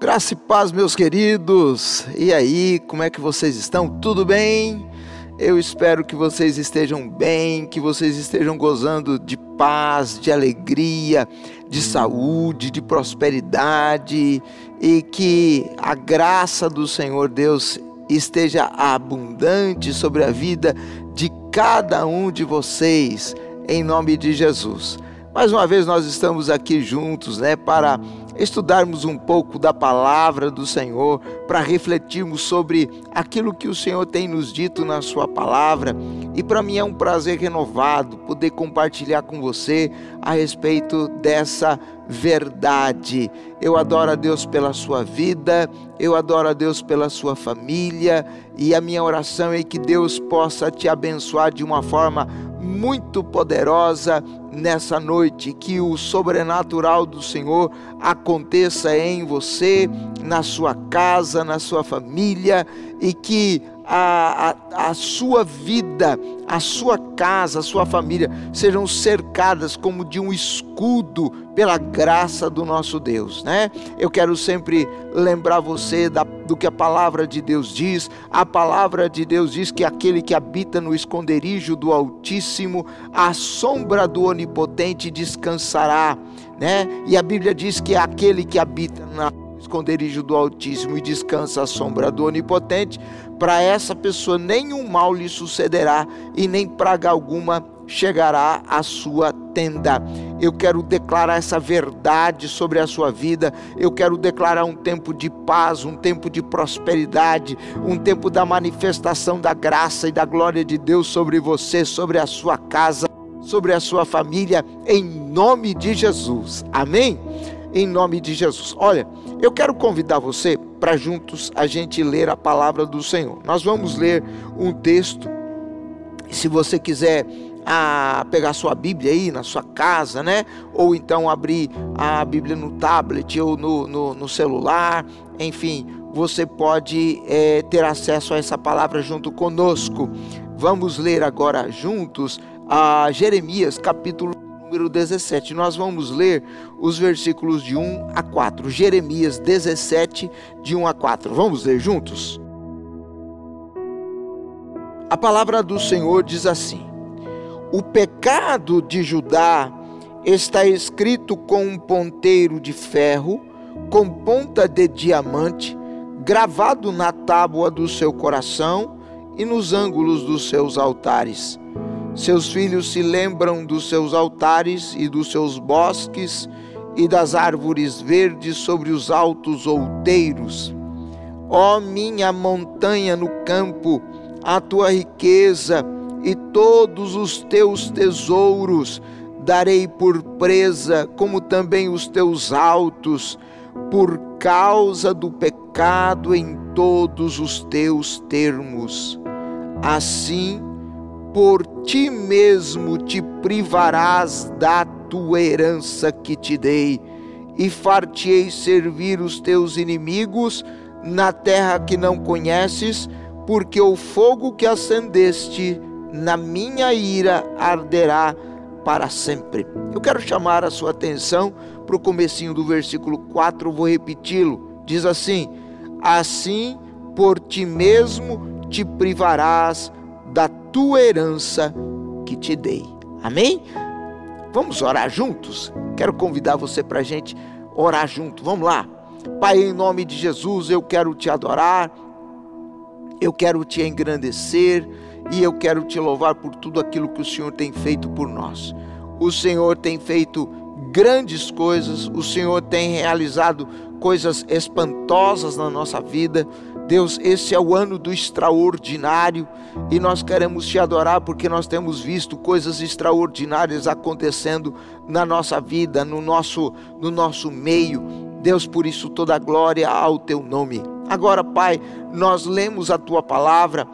Graça e paz, meus queridos. E aí, como é que vocês estão? Tudo bem? Eu espero que vocês estejam bem, que vocês estejam gozando de paz, de alegria, de saúde, de prosperidade, e que a graça do Senhor Deus esteja abundante sobre a vida de cada um de vocês, em nome de Jesus. Mais uma vez nós estamos aqui juntos, para estudarmos um pouco da palavra do Senhor, para refletirmos sobre aquilo que o Senhor tem nos dito na sua palavra. E para mim é um prazer renovado poder compartilhar com você a respeito dessa verdade. Eu adoro a Deus pela sua vida, eu adoro a Deus pela sua família, e a minha oração é que Deus possa te abençoar de uma forma muito poderosa nessa noite, que o sobrenatural do Senhor aconteça em você, na sua casa, na sua família, e que a sua vida, a sua casa, a sua família sejam cercadas como de um escudo pela graça do nosso Deus, Eu quero sempre lembrar você do que a palavra de Deus diz. A palavra de Deus diz que aquele que habita no esconderijo do Altíssimo, à sombra do Onipotente descansará, E a Bíblia diz que aquele que habita no esconderijo do Altíssimo e descansa à sombra do Onipotente, para essa pessoa nenhum mal lhe sucederá e nem praga alguma chegará à sua tenda. Eu quero declarar essa verdade sobre a sua vida. Eu quero declarar um tempo de paz, um tempo de prosperidade, um tempo da manifestação da graça e da glória de Deus sobre você, sobre a sua casa, sobre a sua família, em nome de Jesus. Amém? Em nome de Jesus. Olha, eu quero convidar você para juntos a gente ler a palavra do Senhor. Nós vamos ler um texto. Se você quiser pegar sua Bíblia aí na sua casa, Ou então abrir a Bíblia no tablet ou no celular, enfim, você pode ter acesso a essa palavra junto conosco. Vamos ler agora juntos a Jeremias, capítulo número 17. Nós vamos ler os versículos de 1 a 4. Jeremias 17, de 1 a 4. Vamos ler juntos? A palavra do Senhor diz assim: o pecado de Judá está escrito com um ponteiro de ferro, com ponta de diamante, gravado na tábua do seu coração e nos ângulos dos seus altares. Seus filhos se lembram dos seus altares e dos seus bosques e das árvores verdes sobre os altos outeiros. Ó minha montanha no campo, a tua riqueza e todos os teus tesouros darei por presa, como também os teus altos, por causa do pecado em todos os teus termos. Assim, por ti mesmo te privarás da tua herança que te dei, e far-te-ei servir os teus inimigos na terra que não conheces, porque o fogo que acendeste na minha ira arderá para sempre. Eu quero chamar a sua atenção para o comecinho do versículo 4, vou repeti-lo. Diz assim: assim por ti mesmo te privarás da tua herança que te dei. Amém? Vamos orar juntos? Quero convidar você para a gente orar junto. Vamos lá. Pai, em nome de Jesus, eu quero te adorar, eu quero te engrandecer e eu quero te louvar por tudo aquilo que o Senhor tem feito por nós. O Senhor tem feito grandes coisas, o Senhor tem realizado coisas espantosas na nossa vida. Deus, esse é o ano do extraordinário e nós queremos te adorar porque nós temos visto coisas extraordinárias acontecendo na nossa vida, no nosso meio. Deus, por isso toda a glória ao teu nome. Agora, Pai, nós lemos a tua palavra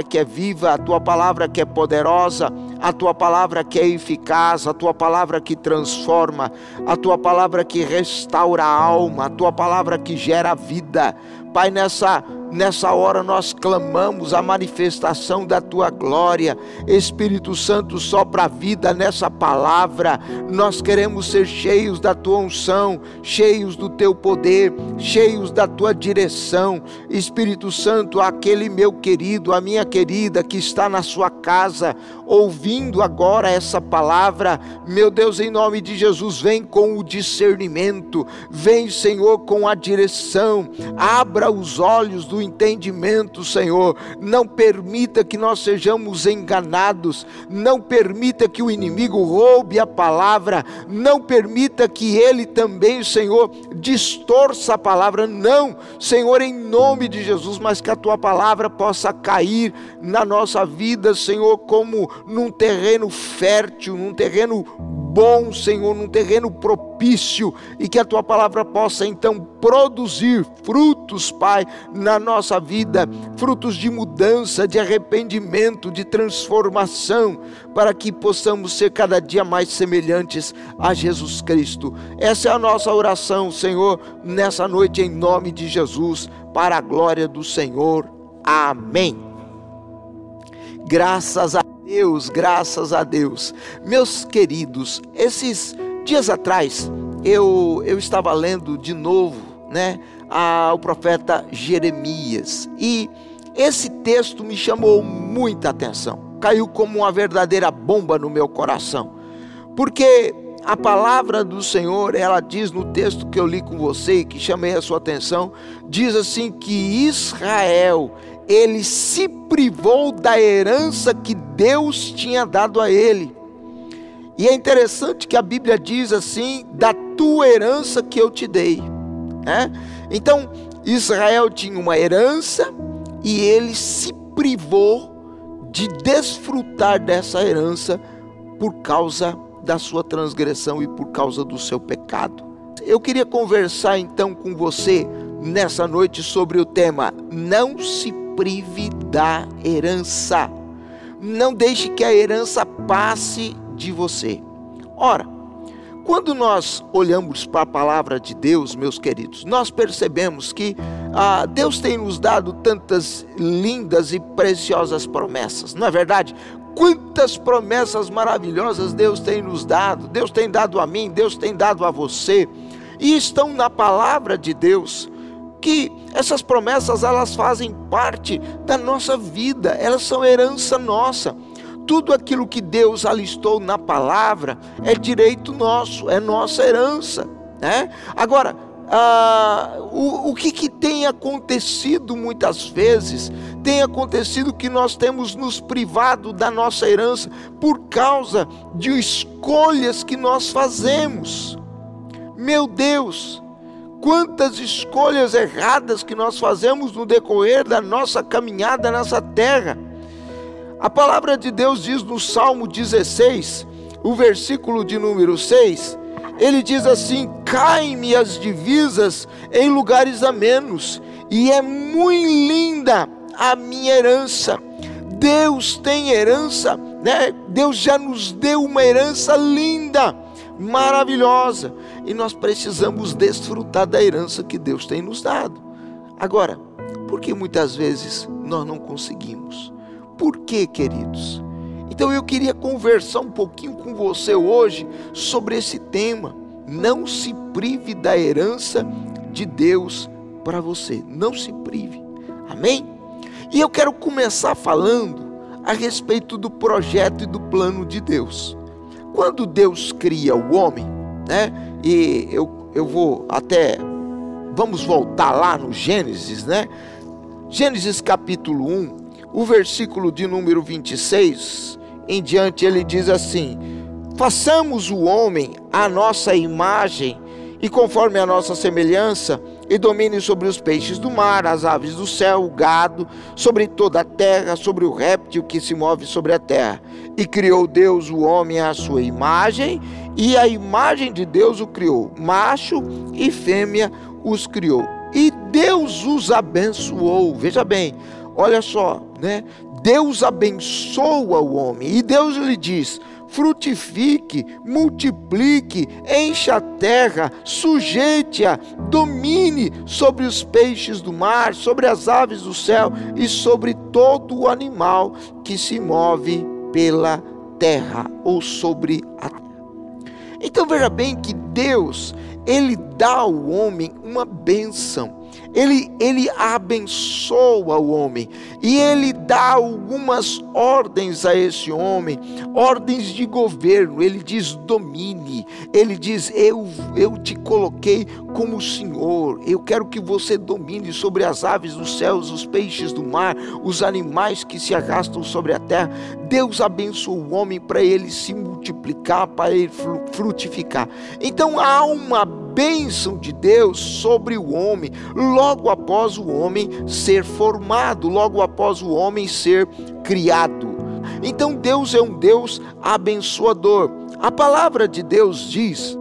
que é viva, a tua palavra que é poderosa, a tua palavra que é eficaz, a tua palavra que transforma, a tua palavra que restaura a alma, a tua palavra que gera vida. Pai, nessa Nessa hora nós clamamos a manifestação da tua glória. Espírito Santo, sopra a vida nessa palavra. Nós queremos ser cheios da tua unção, cheios do teu poder, cheios da tua direção. Espírito Santo, aquele meu querido, a minha querida que está na sua casa, ouvindo agora essa palavra, meu Deus, em nome de Jesus, vem com o discernimento, vem, Senhor, com a direção, abra os olhos do entendimento, Senhor. Não permita que nós sejamos enganados, não permita que o inimigo roube a palavra, não permita que ele também, Senhor, distorça a palavra, não, Senhor, em nome de Jesus, mas que a tua palavra possa cair na nossa vida, Senhor, como num terreno fértil, num terreno bom, Senhor, num terreno propício, e que a tua palavra possa então produzir frutos, Pai, na nossa vida, frutos de mudança, de arrependimento, de transformação, para que possamos ser cada dia mais semelhantes a Jesus Cristo. Essa é a nossa oração, Senhor, nessa noite, em nome de Jesus, para a glória do Senhor. Amém. Graças a Deus, graças a Deus. Meus queridos, esses dias atrás eu estava lendo de novo, o profeta Jeremias, e esse texto me chamou muita atenção, caiu como uma verdadeira bomba no meu coração, porque a palavra do Senhor, ela diz no texto que eu li com você e que chamei a sua atenção, diz assim que Israel, ele se privou da herança que Deus tinha dado a ele. E é interessante que a Bíblia diz assim, da tua herança que eu te dei. Então, Israel tinha uma herança e ele se privou de desfrutar dessa herança por causa da sua transgressão e por causa do seu pecado. Eu queria conversar então com você nessa noite sobre o tema: não se prive da herança. Não deixe que a herança passe de você. Ora, quando nós olhamos para a palavra de Deus, meus queridos, nós percebemos que Deus tem nos dado tantas lindas e preciosas promessas, não é verdade? Quantas promessas maravilhosas Deus tem nos dado. Deus tem dado a mim, Deus tem dado a você, e estão na palavra de Deus, que essas promessas, elas fazem parte da nossa vida, elas são herança nossa. Tudo aquilo que Deus alistou na palavra é direito nosso, é nossa herança, Agora, o que tem acontecido muitas vezes? Tem acontecido que nós temos nos privado da nossa herança por causa de escolhas que nós fazemos. Meu Deus! Quantas escolhas erradas que nós fazemos no decorrer da nossa caminhada nessa terra. A palavra de Deus diz no Salmo 16, o versículo de número 6, ele diz assim: caem-me as divisas em lugares amenos, e é muito linda a minha herança. Deus tem herança, Deus já nos deu uma herança linda, maravilhosa, e nós precisamos desfrutar da herança que Deus tem nos dado. Agora, por que muitas vezes nós não conseguimos? Por quê, queridos? Então eu queria conversar um pouquinho com você hoje sobre esse tema. Não se prive da herança de Deus para você, não se prive, amém? E eu quero começar falando a respeito do projeto e do plano de Deus. Quando Deus cria o homem, e eu vou até, vamos voltar lá no Gênesis, Gênesis capítulo 1, o versículo de número 26 em diante, ele diz assim: façamos o homem à nossa imagem e conforme a nossa semelhança, e domine sobre os peixes do mar, as aves do céu, o gado, sobre toda a terra, sobre o réptil que se move sobre a terra. E criou Deus o homem à sua imagem, e a imagem de Deus o criou, macho e fêmea os criou. E Deus os abençoou. Veja bem, olha só, Deus abençoa o homem, e Deus lhe diz: frutifique, multiplique, encha a terra, sujeite-a, domine sobre os peixes do mar, sobre as aves do céu e sobre todo o animal que se move pela terra ou sobre a terra. Então veja bem que Deus, Ele dá ao homem uma bênção. Ele abençoa o homem e Ele dá algumas ordens a esse homem, ordens de governo. Ele diz: domine. Ele diz: eu te coloquei como Senhor. Eu quero que você domine sobre as aves dos céus, os peixes do mar, os animais que se arrastam sobre a terra. Deus abençoa o homem para ele se multiplicar, para ele frutificar. Então há uma bênção de Deus sobre o homem logo após o homem ser formado, logo após o homem ser criado. Então Deus é um Deus abençoador. A palavra de Deus diz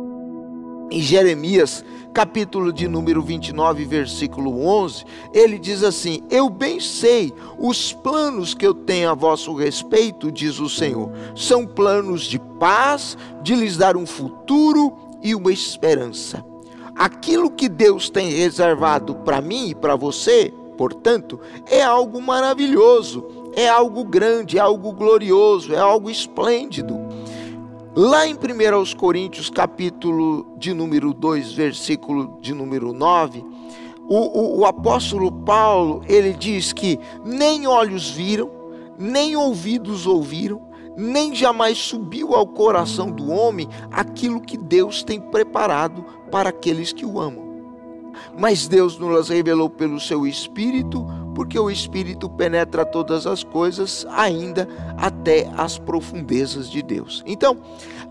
em Jeremias, capítulo de número 29, versículo 11, ele diz assim: eu bem sei os planos que eu tenho a vosso respeito, diz o Senhor, são planos de paz, de lhes dar um futuro e uma esperança. Aquilo que Deus tem reservado para mim e para você, portanto, é algo maravilhoso, é algo grande, é algo glorioso, é algo esplêndido. Lá em 1 Coríntios, capítulo de número 2, versículo de número 9, o apóstolo Paulo, ele diz que nem olhos viram, nem ouvidos ouviram, nem jamais subiu ao coração do homem aquilo que Deus tem preparado para aqueles que o amam. Mas Deus nos revelou pelo seu Espírito, porque o Espírito penetra todas as coisas, ainda até as profundezas de Deus. Então,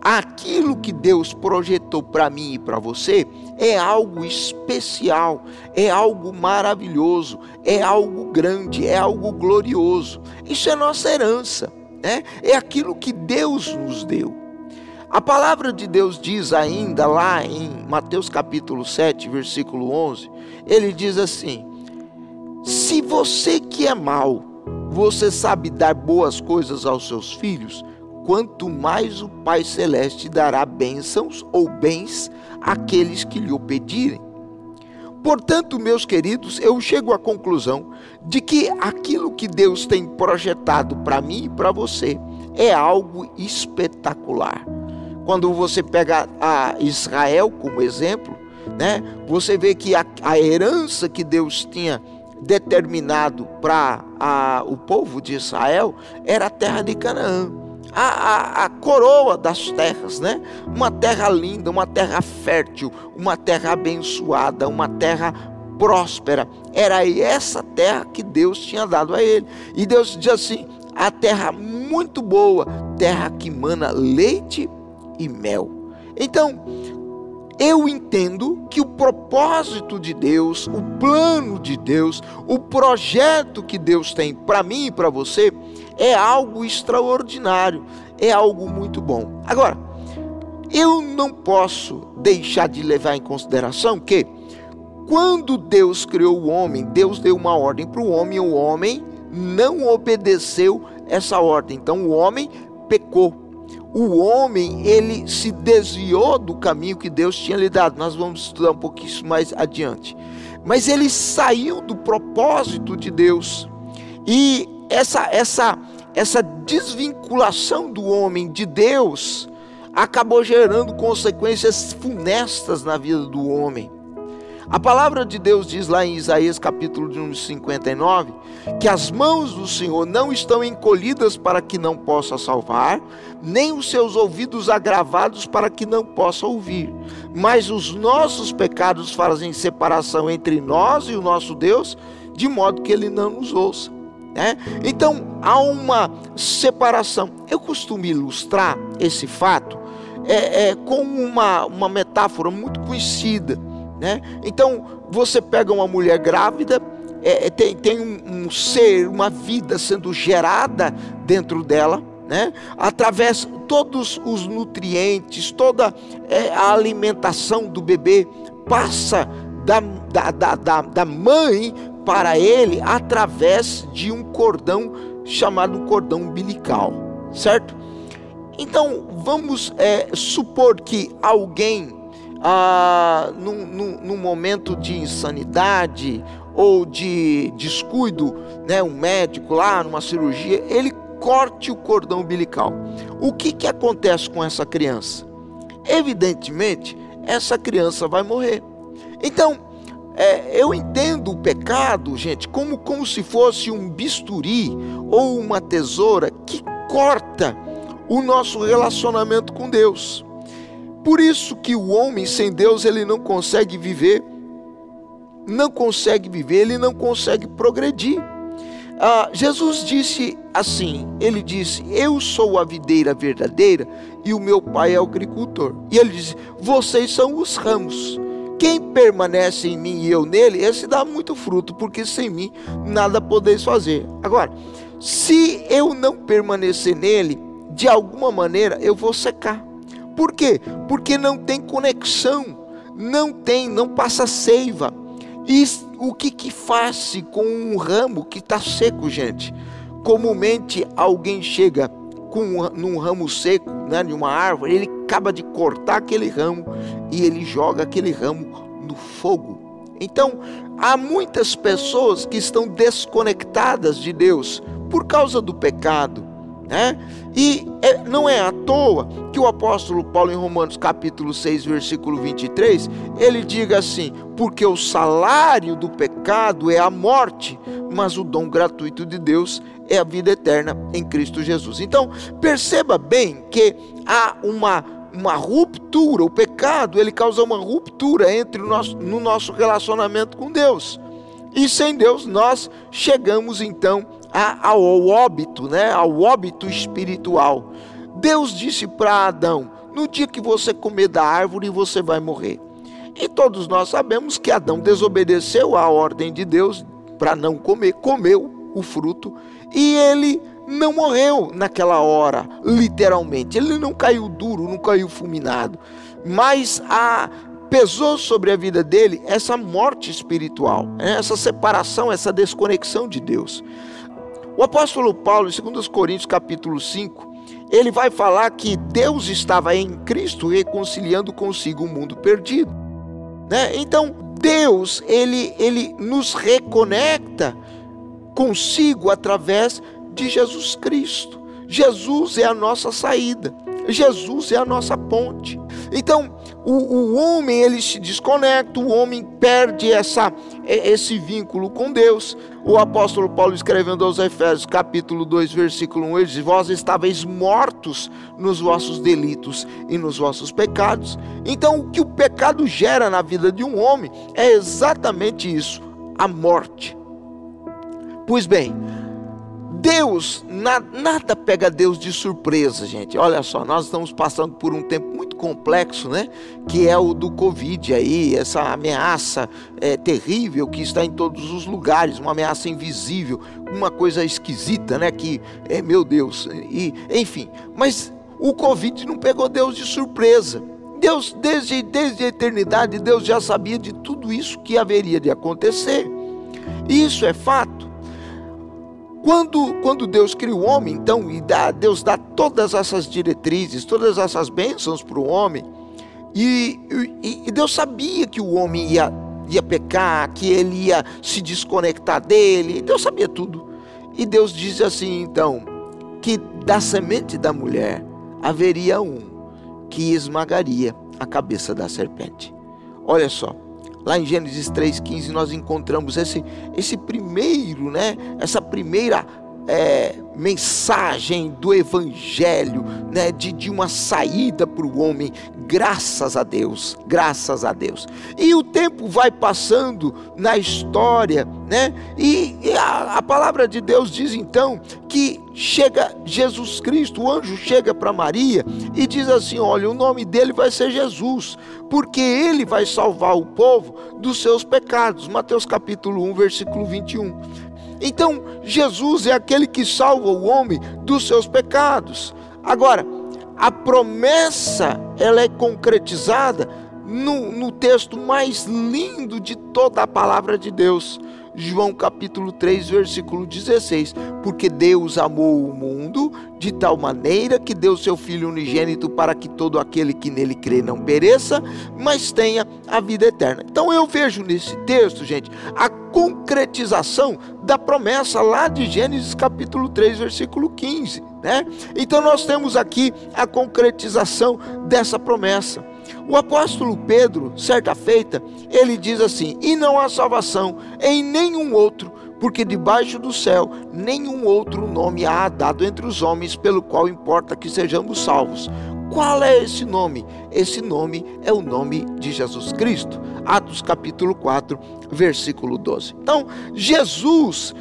aquilo que Deus projetou para mim e para você é algo especial, é algo maravilhoso, é algo grande, é algo glorioso. Isso é nossa herança, né? É aquilo que Deus nos deu. A palavra de Deus diz ainda lá em Mateus capítulo 7, versículo 11, ele diz assim: se você que é mau, você sabe dar boas coisas aos seus filhos, quanto mais o Pai Celeste dará bênçãos ou bens àqueles que lhe o pedirem. Portanto, meus queridos, eu chego à conclusão de que aquilo que Deus tem projetado para mim e para você é algo espetacular. Quando você pega a Israel como exemplo, né, você vê que a herança que Deus tinha determinado para o povo de Israel era a terra de Canaã, a coroa das terras, né? Uma terra linda, uma terra fértil, uma terra abençoada, uma terra próspera. Era essa terra que Deus tinha dado a ele. E Deus diz assim: a terra muito boa, terra que mana leite e mel. Então, eu entendo que o propósito de Deus, o plano de Deus, o projeto que Deus tem para mim e para você é algo extraordinário, é algo muito bom. Agora, eu não posso deixar de levar em consideração que quando Deus criou o homem, Deus deu uma ordem para o homem não obedeceu essa ordem. Então o homem pecou. O homem, ele se desviou do caminho que Deus tinha lhe dado. Nós vamos estudar um pouquinho isso mais adiante. Mas ele saiu do propósito de Deus. E essa desvinculação do homem de Deus acabou gerando consequências funestas na vida do homem. A palavra de Deus diz lá em Isaías capítulo de número 59, que as mãos do Senhor não estão encolhidas para que não possa salvar, nem os seus ouvidos agravados para que não possa ouvir. Mas os nossos pecados fazem separação entre nós e o nosso Deus, de modo que Ele não nos ouça. Então há uma separação. Eu costumo ilustrar esse fato com uma metáfora muito conhecida. Então você pega uma mulher grávida, tem um ser, uma vida sendo gerada dentro dela, através de todos os nutrientes, toda a alimentação do bebê passa da mãe para ele através de um cordão chamado cordão umbilical, certo? Então, vamos supor que alguém, num momento de insanidade ou de descuido, né, um médico lá numa cirurgia, ele corte o cordão umbilical. O que acontece com essa criança? Evidentemente, essa criança vai morrer. Então, eu entendo o pecado, gente, como se fosse um bisturi ou uma tesoura que corta o nosso relacionamento com Deus. Por isso que o homem sem Deus, ele não consegue viver, ele não consegue progredir. Jesus disse assim, ele disse: eu sou a videira verdadeira e o meu pai é o agricultor. E ele disse: vocês são os ramos. Quem permanece em mim e eu nele, esse dá muito fruto, porque sem mim nada podeis fazer. Agora, se eu não permanecer nele, de alguma maneira eu vou secar. Por quê? Porque não tem conexão, não passa seiva. E o que faz com um ramo que está seco, gente? Comumente alguém chega num ramo seco, né, de uma árvore, ele acaba de cortar aquele ramo e ele joga aquele ramo no fogo. Então, há muitas pessoas que estão desconectadas de Deus por causa do pecado, né? E não é à toa que o apóstolo Paulo, em Romanos capítulo 6, versículo 23, ele diga assim: porque o salário do pecado é a morte, mas o dom gratuito de Deus é a vida eterna em Cristo Jesus. Então, perceba bem que há uma ruptura. O pecado, ele causa uma ruptura no nosso relacionamento com Deus. E sem Deus nós chegamos então ao óbito, né? Ao óbito espiritual. Deus disse para Adão: no dia que você comer da árvore, você vai morrer. E todos nós sabemos que Adão desobedeceu à ordem de Deus para não comer, comeu o fruto, e ele não morreu naquela hora, literalmente. Ele não caiu duro, não caiu fulminado, mas pesou sobre a vida dele essa morte espiritual, essa separação, essa desconexão de Deus. O apóstolo Paulo, em 2 Coríntios capítulo 5, ele vai falar que Deus estava em Cristo reconciliando consigo o mundo perdido, né? Então Deus, ele nos reconecta consigo através de Jesus Cristo. Jesus é a nossa saída, Jesus é a nossa ponte. Então o homem, ele se desconecta, o homem perde esse vínculo com Deus. O apóstolo Paulo, escrevendo aos Efésios capítulo 2, versículo 1, ele diz: vós estáveis mortos nos vossos delitos e nos vossos pecados. Então o que o pecado gera na vida de um homem é exatamente isso, a morte. Pois bem, Deus, nada pega Deus de surpresa, gente. Olha só, nós estamos passando por um tempo muito complexo, né? Que é o do Covid aí, essa ameaça terrível que está em todos os lugares, uma ameaça invisível, uma coisa esquisita, né? Que meu Deus, enfim. Mas o Covid não pegou Deus de surpresa. Deus, desde a eternidade, Deus já sabia de tudo isso que haveria de acontecer. Isso é fato. Quando Deus cria o homem, então, Deus dá todas essas diretrizes, todas essas bênçãos para o homem, e Deus sabia que o homem ia pecar, que ele ia se desconectar dele, Deus sabia tudo. E Deus diz assim, então, que da semente da mulher haveria um que esmagaria a cabeça da serpente. Olha só. Lá em Gênesis 3,15 nós encontramos esse primeiro, né? Essa primeira mensagem do Evangelho, né? De uma saída para o homem, graças a Deus, graças a Deus. E o tempo vai passando na história, né? E a palavra de Deus diz então que chega Jesus Cristo, o anjo chega para Maria e diz assim: olha, o nome dele vai ser Jesus, porque ele vai salvar o povo dos seus pecados. Mateus capítulo 1, versículo 21. Então, Jesus é aquele que salva o homem dos seus pecados. Agora, a promessa, ela é concretizada no texto mais lindo de toda a palavra de Deus. João capítulo 3, versículo 16. Porque Deus amou o mundo de tal maneira que deu seu Filho unigênito para que todo aquele que nele crê não pereça, mas tenha a vida eterna. Então eu vejo nesse texto, gente, a concretização da promessa lá de Gênesis capítulo 3, versículo 15, né? Então nós temos aqui a concretização dessa promessa. O apóstolo Pedro, certa feita, ele diz assim: e não há salvação em nenhum outro, porque debaixo do céu nenhum outro nome há dado entre os homens pelo qual importa que sejamos salvos. Qual é esse nome? Esse nome é o nome de Jesus Cristo. Atos capítulo 4, versículo 12. Então, Jesus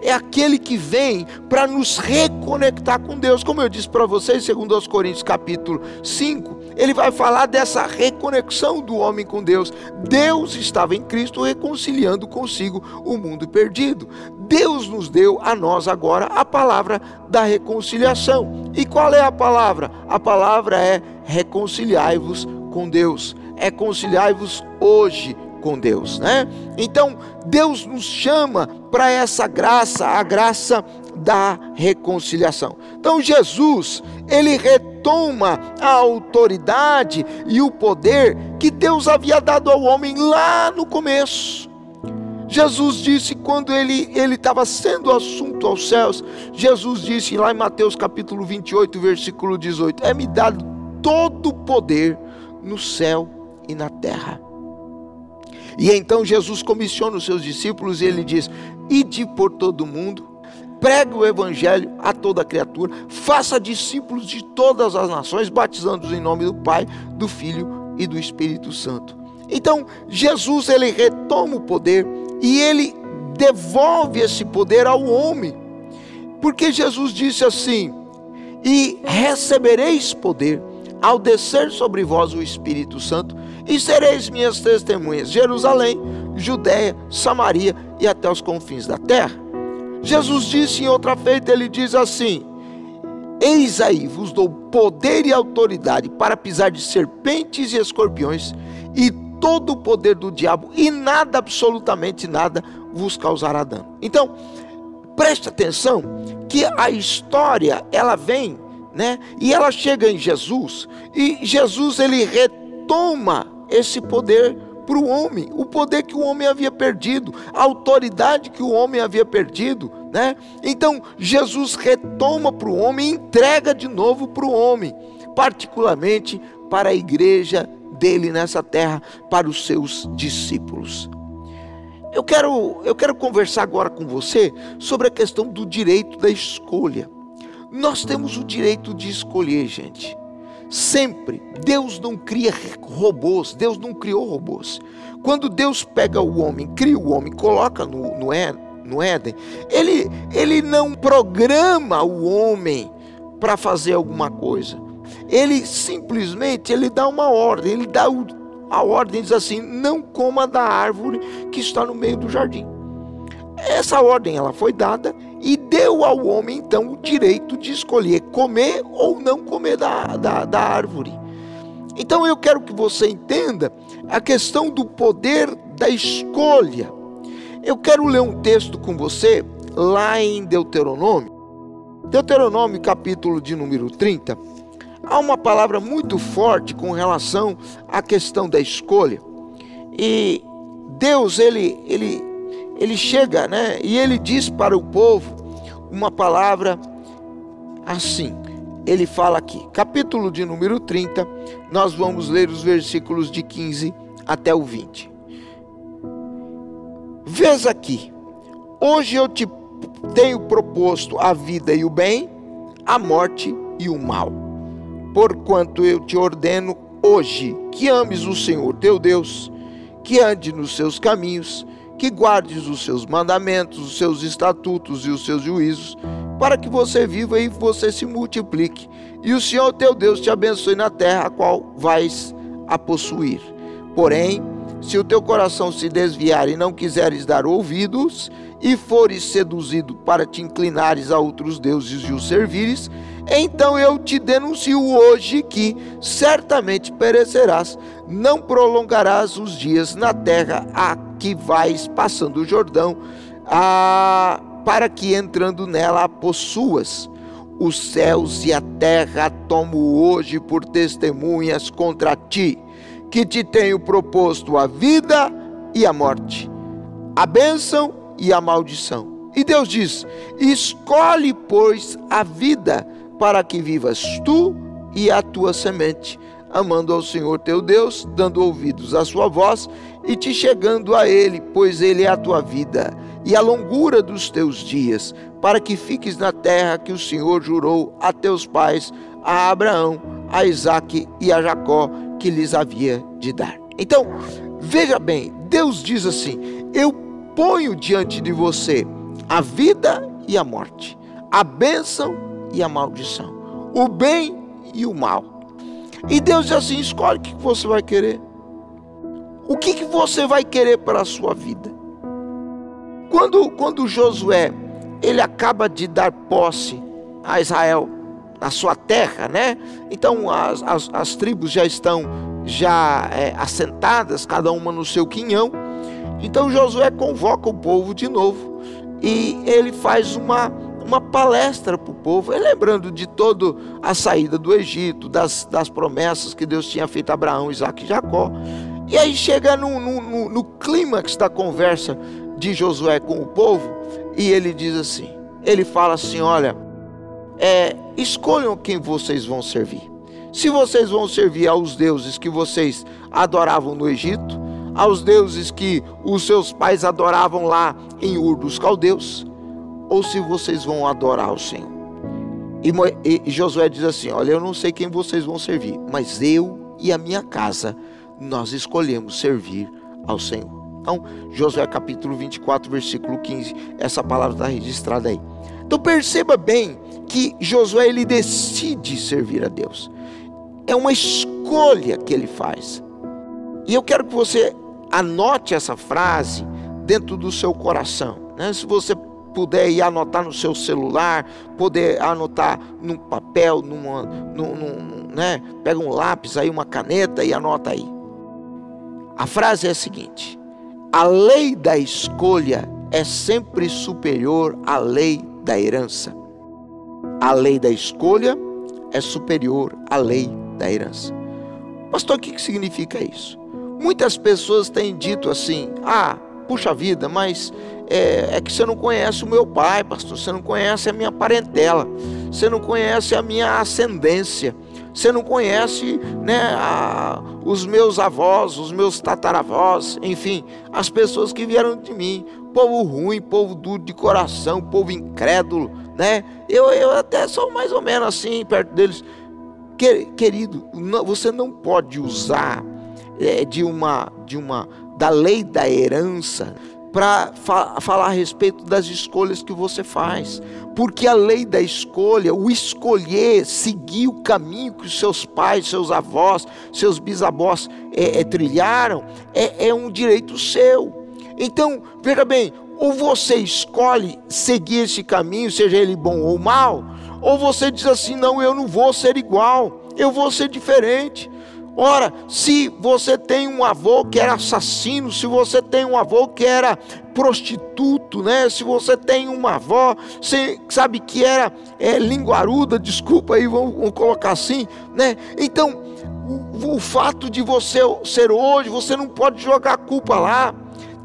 é aquele que vem para nos reconectar com Deus. Como eu disse para vocês, segundo aos Coríntios capítulo 5, ele vai falar dessa reconexão do homem com Deus. Deus estava em Cristo reconciliando consigo o mundo perdido. Deus nos deu a nós agora a palavra da reconciliação. E qual é a palavra? A palavra é: reconciliai-vos com Deus. Reconciliai-vos hoje com Deus, né? Então, Deus nos chama para essa graça, a graça da reconciliação. Então, Jesus, ele retoma a autoridade e o poder que Deus havia dado ao homem lá no começo. Jesus disse, quando ele estava sendo assunto aos céus, Jesus disse lá em Mateus capítulo 28, versículo 18: é-me dado todo o poder no céu e na terra. E então Jesus comissiona os seus discípulos e ele diz: ide por todo o mundo, pregue o evangelho a toda criatura, faça discípulos de todas as nações, batizando-os em nome do Pai, do Filho e do Espírito Santo. Então Jesus, ele retoma o poder e ele devolve esse poder ao homem, porque Jesus disse assim: e recebereis poder ao descer sobre vós o Espírito Santo, e sereis minhas testemunhas, Jerusalém, Judeia, Samaria e até os confins da terra. Jesus disse em outra feita, ele diz assim: eis aí vos dou poder e autoridade para pisar de serpentes e escorpiões e todo o poder do diabo, e nada, absolutamente nada, vos causará dano. Então, preste atenção que a história, ela vem, né? E ela chega em Jesus, e Jesus, ele retoma esse poder para o homem, o poder que o homem havia perdido, a autoridade que o homem havia perdido, né? Então Jesus retoma para o homem e entrega de novo para o homem, particularmente para a igreja dele nessa terra, para os seus discípulos. Eu quero conversar agora com você sobre a questão do direito da escolha. Nós temos o direito de escolher, gente. Sempre. Deus não cria robôs, Deus não criou robôs. Quando Deus pega o homem, cria o homem, coloca no Éden, ele não programa o homem para fazer alguma coisa. Ele simplesmente, ele dá uma ordem, ele dá a ordem, diz assim: não coma da árvore que está no meio do jardim. Essa ordem, ela foi dada e deu ao homem então o direito de escolher comer ou não comer da árvore. Então eu quero que você entenda a questão do poder da escolha. Eu quero ler um texto com você lá em Deuteronômio capítulo de número 30. Há uma palavra muito forte com relação à questão da escolha. E Deus, ele chega, né? E ele diz para o povo uma palavra assim. Ele fala aqui, capítulo de número 30, nós vamos ler os versículos de 15 até o 20. Vês aqui, hoje eu te tenho proposto a vida e o bem, a morte e o mal. Porquanto eu te ordeno hoje que ames o Senhor teu Deus, que ande nos seus caminhos, que guardes os seus mandamentos, os seus estatutos e os seus juízos, para que você viva e você se multiplique, e o Senhor teu Deus te abençoe na terra a qual vais a possuir. Porém, se o teu coração se desviar e não quiseres dar ouvidos, e fores seduzido para te inclinares a outros deuses e os servires, então eu te denuncio hoje que certamente perecerás, não prolongarás os dias na terra a que vais passando o Jordão, para que entrando nela a possuas. Os céus e a terra tomo hoje por testemunhas contra ti, que te tenho proposto a vida e a morte, a bênção e a maldição. E Deus diz: escolhe, pois, a vida, para que vivas tu e a tua semente, amando ao Senhor teu Deus, dando ouvidos à sua voz e te chegando a Ele, pois Ele é a tua vida e a longura dos teus dias, para que fiques na terra que o Senhor jurou a teus pais, a Abraão, a Isaque e a Jacó, que lhes havia de dar. Então, veja bem, Deus diz assim: eu ponho diante de você a vida e a morte, a bênção e a maldição, o bem e o mal. E Deus diz assim: escolhe o que você vai querer. O que você vai querer para a sua vida? Quando Josué, ele acaba de dar posse a Israel na sua terra, né? Então as tribos já estão assentadas, cada uma no seu quinhão. Então Josué convoca o povo de novo e ele faz uma palestra para o povo, lembrando de toda a saída do Egito, das promessas que Deus tinha feito a Abraão, Isaque e Jacó. E aí chega no clímax da conversa de Josué com o povo, e ele diz assim, ele fala assim: olha, escolham quem vocês vão servir. Se vocês vão servir aos deuses que vocês adoravam no Egito, aos deuses que os seus pais adoravam lá em Ur dos Caldeus, ou se vocês vão adorar o Senhor. E Josué diz assim: olha, eu não sei quem vocês vão servir, mas eu e a minha casa, nós escolhemos servir ao Senhor. Então, Josué capítulo 24, versículo 15, essa palavra está registrada aí. Então perceba bem que Josué, ele decide servir a Deus. É uma escolha que ele faz. E eu quero que você anote essa frase dentro do seu coração, né? Se você puder ir anotar no seu celular, poder anotar num papel, né? Pega um lápis aí, uma caneta e anota aí. A frase é a seguinte: a lei da escolha é sempre superior à lei da herança. A lei da escolha é superior à lei da herança. Pastor, o que significa isso? Muitas pessoas têm dito assim: puxa vida, mas é que você não conhece o meu pai, pastor, você não conhece a minha parentela, você não conhece a minha ascendência, você não conhece, né, os meus avós, os meus tataravós, enfim, as pessoas que vieram de mim, povo ruim, povo duro de coração, povo incrédulo, né? Eu até sou mais ou menos assim, perto deles. Querido, você não pode usar da lei da herança para falar a respeito das escolhas que você faz, porque a lei da escolha, o escolher, seguir o caminho que os seus pais, seus avós, seus bisavós trilharam, é um direito seu. Então, veja bem, ou você escolhe seguir esse caminho, seja ele bom ou mal, ou você diz assim: não, eu não vou ser igual, eu vou ser diferente. Ora, se você tem um avô que era assassino, se você tem um avô que era prostituto, né? Se você tem uma avó, você sabe que era linguaruda, desculpa aí, vamos colocar assim, né? Então, o fato de você ser hoje, você não pode jogar a culpa lá.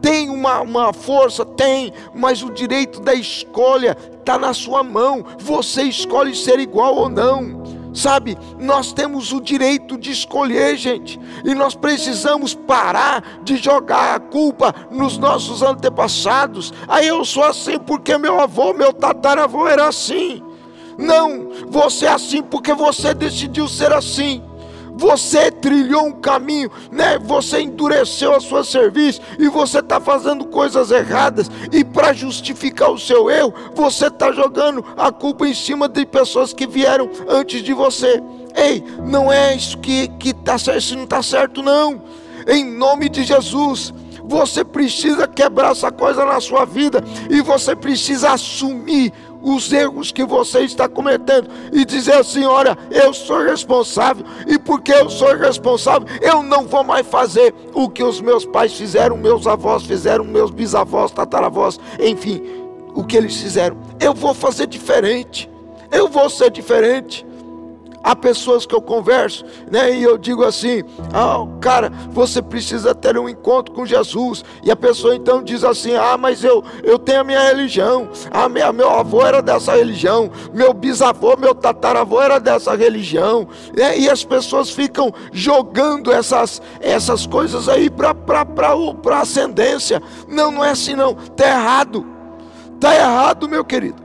Tem uma força, tem, mas o direito da escolha está na sua mão. Você escolhe ser igual ou não. Sabe, nós temos o direito de escolher, gente, e nós precisamos parar de jogar a culpa nos nossos antepassados. Eu sou assim porque meu avô, meu tataravô era assim. Não, você é assim porque você decidiu ser assim. Você trilhou um caminho, né? Você endureceu a sua cerviz e você está fazendo coisas erradas, e para justificar o seu erro, você está jogando a culpa em cima de pessoas que vieram antes de você. Ei, não é isso que está certo, isso não está certo não. Em nome de Jesus, você precisa quebrar essa coisa na sua vida, e você precisa assumir os erros que você está cometendo e dizer assim: olha, eu sou responsável, e porque eu sou responsável, eu não vou mais fazer o que os meus pais fizeram, meus avós fizeram, meus bisavós, tataravós, enfim, o que eles fizeram. Eu vou fazer diferente, eu vou ser diferente. Há pessoas que eu converso, né, e eu digo assim: cara, você precisa ter um encontro com Jesus. E a pessoa então diz assim: mas eu tenho a minha religião, meu avô era dessa religião, meu bisavô, meu tataravô era dessa religião, né? E as pessoas ficam jogando essas coisas aí para ascendência. Não é assim não, está errado, meu querido.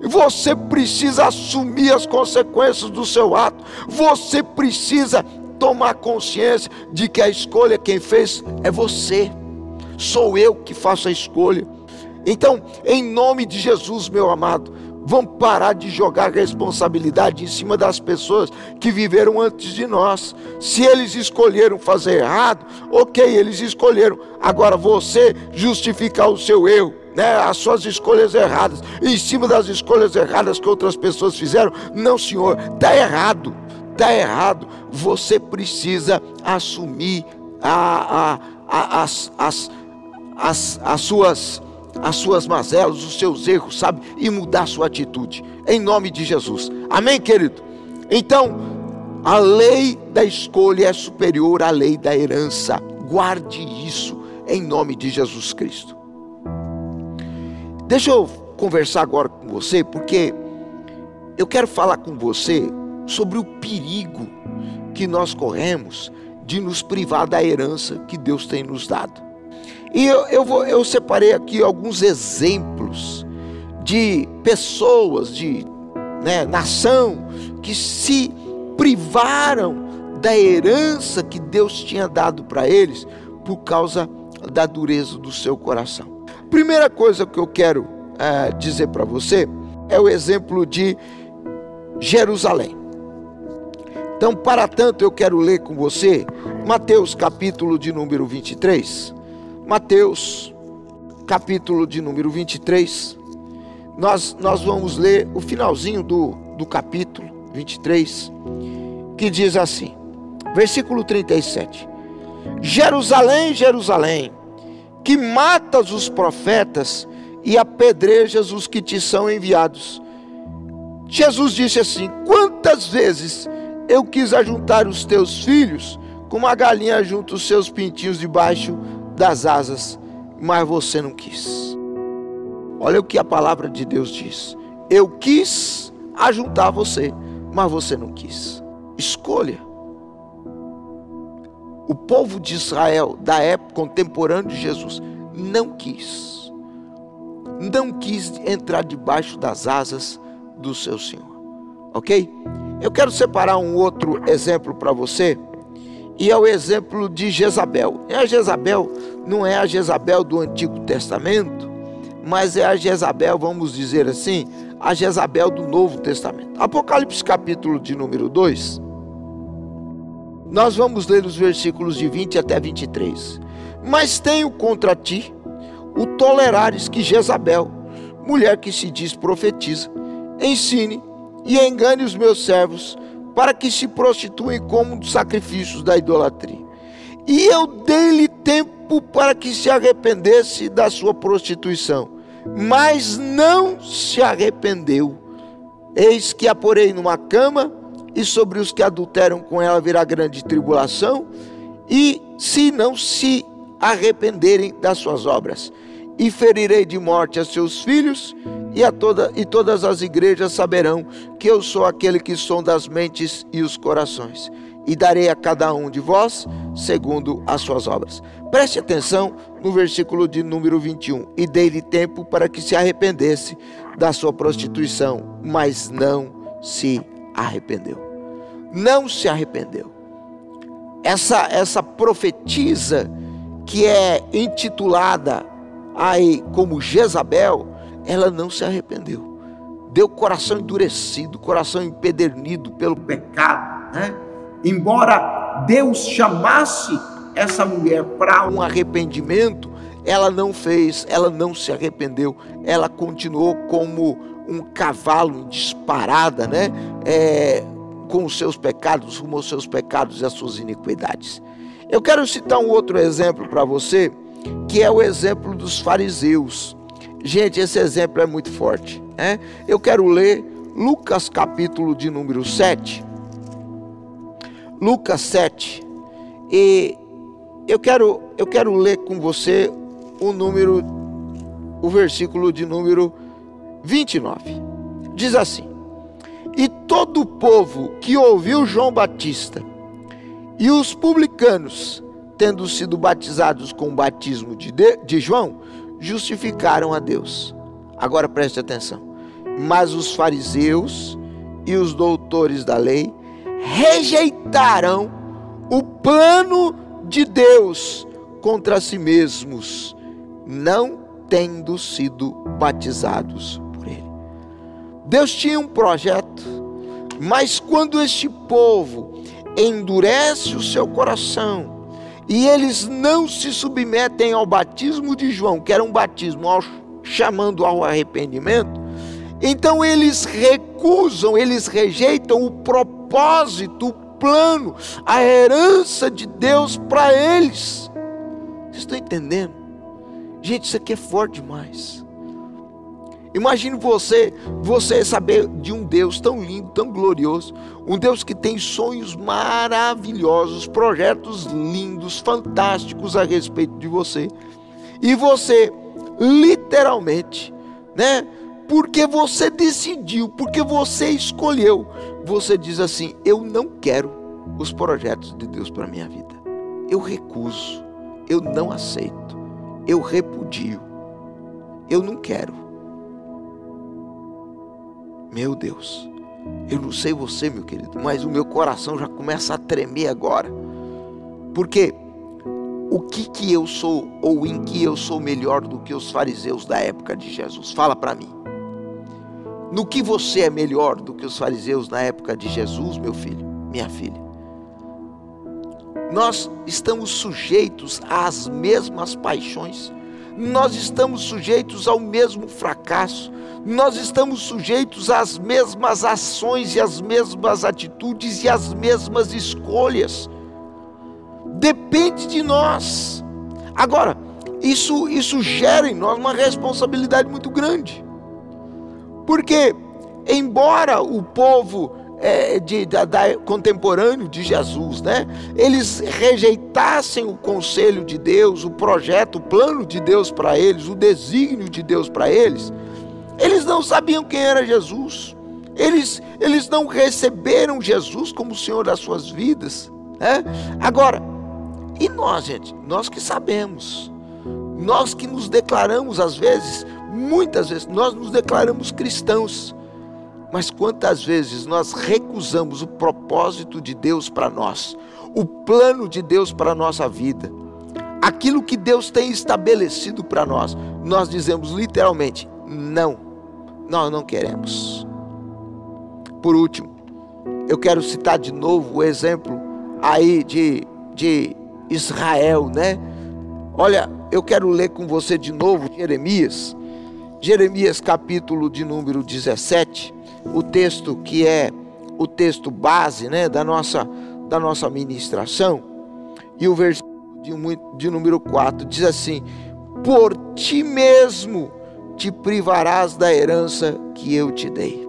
Você precisa assumir as consequências do seu ato. Você precisa tomar consciência de que a escolha quem fez é você. Sou eu que faço a escolha. Então, em nome de Jesus, meu amado, vamos parar de jogar responsabilidade em cima das pessoas que viveram antes de nós. Se eles escolheram fazer errado, ok, eles escolheram. Agora você justificar o seu erro, né, as suas escolhas erradas, em cima das escolhas erradas que outras pessoas fizeram, não, senhor, está errado. Você precisa assumir as suas mazelas, os seus erros, sabe, e mudar sua atitude, em nome de Jesus, amém, querido? Então, a lei da escolha é superior à lei da herança. Guarde isso, em nome de Jesus Cristo. Deixa eu conversar agora com você, porque eu quero falar com você sobre o perigo que nós corremos de nos privar da herança que Deus tem nos dado. E eu separei aqui alguns exemplos de pessoas, de nação, que se privaram da herança que Deus tinha dado para eles por causa da dureza do seu coração. Primeira coisa que eu quero dizer para você é o exemplo de Jerusalém. Então, para tanto, eu quero ler com você Mateus capítulo de número 23. Mateus capítulo de número 23. Nós vamos ler o finalzinho do capítulo 23, que diz assim, versículo 37. Jerusalém, Jerusalém, que matas os profetas e apedrejas os que te são enviados. Jesus disse assim: quantas vezes eu quis ajuntar os teus filhos, como a galinha junta os seus pintinhos debaixo das asas, mas você não quis. Olha o que a palavra de Deus diz: eu quis ajuntar você, mas você não quis. Escolha. O povo de Israel da época contemporânea de Jesus não quis entrar debaixo das asas do seu Senhor, ok? Eu quero separar um outro exemplo para você, e é o exemplo de Jezabel. E a Jezabel não é a Jezabel do Antigo Testamento, mas é a Jezabel, vamos dizer assim, a Jezabel do Novo Testamento. Apocalipse capítulo de número 2, nós vamos ler os versículos de 20 até 23. Mas tenho contra ti o tolerares que Jezabel, mulher que se diz profetiza, ensine e engane os meus servos, para que se prostituem como dos sacrifícios da idolatria. E eu dei-lhe tempo para que se arrependesse da sua prostituição, mas não se arrependeu. Eis que a porei numa cama, e sobre os que adulteram com ela virá grande tribulação, e se não se arrependerem das suas obras, e ferirei de morte a seus filhos, e todas as igrejas saberão que eu sou aquele que sonda as mentes e os corações, e darei a cada um de vós segundo as suas obras. Preste atenção no versículo de número 21. E dei-lhe tempo para que se arrependesse da sua prostituição, mas não se arrependeu. Não se arrependeu. Essa profetisa que é intitulada aí como Jezabel, ela não se arrependeu. Deu coração endurecido, coração empedernido pelo pecado, né? Embora Deus chamasse essa mulher para um arrependimento, ela não fez, ela não se arrependeu, ela continuou como um cavalo em disparada, né? Com os seus pecados, rumo aos seus pecados e às suas iniquidades. Eu quero citar um outro exemplo para você, que é o exemplo dos fariseus. Gente, esse exemplo é muito forte, né? Eu quero ler Lucas capítulo de número 7. Lucas 7. E eu quero ler com você o versículo de número 29. Diz assim: e todo o povo que ouviu João Batista e os publicanos, tendo sido batizados com o batismo de João, justificaram a Deus. Agora preste atenção. Mas os fariseus e os doutores da lei rejeitaram o plano de Deus contra si mesmos, não tendo sido batizados por ele. Deus tinha um projeto, mas quando este povo endurece o seu coração e eles não se submetem ao batismo de João, que era um batismo chamando ao arrependimento, então eles recusam, eles rejeitam o propósito, o plano, a herança de Deus para eles. Vocês estão entendendo? Gente, isso aqui é forte demais. Imagine você saber de um Deus tão lindo, tão glorioso, um Deus que tem sonhos maravilhosos, projetos lindos, fantásticos a respeito de você, e você literalmente, né, porque você decidiu, porque você escolheu, você diz assim: eu não quero os projetos de Deus para a minha vida, eu recuso, eu não aceito, eu repudio, eu não quero. Meu Deus, eu não sei você, meu querido, mas o meu coração já começa a tremer agora, porque o que eu sou, ou em que eu sou melhor do que os fariseus da época de Jesus? Fala para mim. No que você é melhor do que os fariseus na época de Jesus, meu filho, minha filha? Nós estamos sujeitos às mesmas paixões, nós estamos sujeitos ao mesmo fracasso, nós estamos sujeitos às mesmas ações e às mesmas atitudes e às mesmas escolhas. Depende de nós. Agora, isso gera em nós uma responsabilidade muito grande. Porque, embora o povo contemporâneo de Jesus, né, eles rejeitassem o conselho de Deus, o projeto, o plano de Deus para eles, o desígnio de Deus para eles, eles não sabiam quem era Jesus, eles não receberam Jesus como o Senhor das suas vidas, né? Agora, e nós, gente? Nós que sabemos, nós que nos declaramos às vezes, muitas vezes, nós nos declaramos cristãos, mas quantas vezes nós recusamos o propósito de Deus para nós, o plano de Deus para a nossa vida, aquilo que Deus tem estabelecido para nós, nós dizemos literalmente: não, nós não queremos. Por último, eu quero citar de novo o exemplo aí de Israel, né? Olha, eu quero ler com você de novo Jeremias capítulo de número 17, o texto que é o texto base, né, da nossa ministração, e o versículo de número 4 diz assim: por ti mesmo te privarás da herança que eu te dei.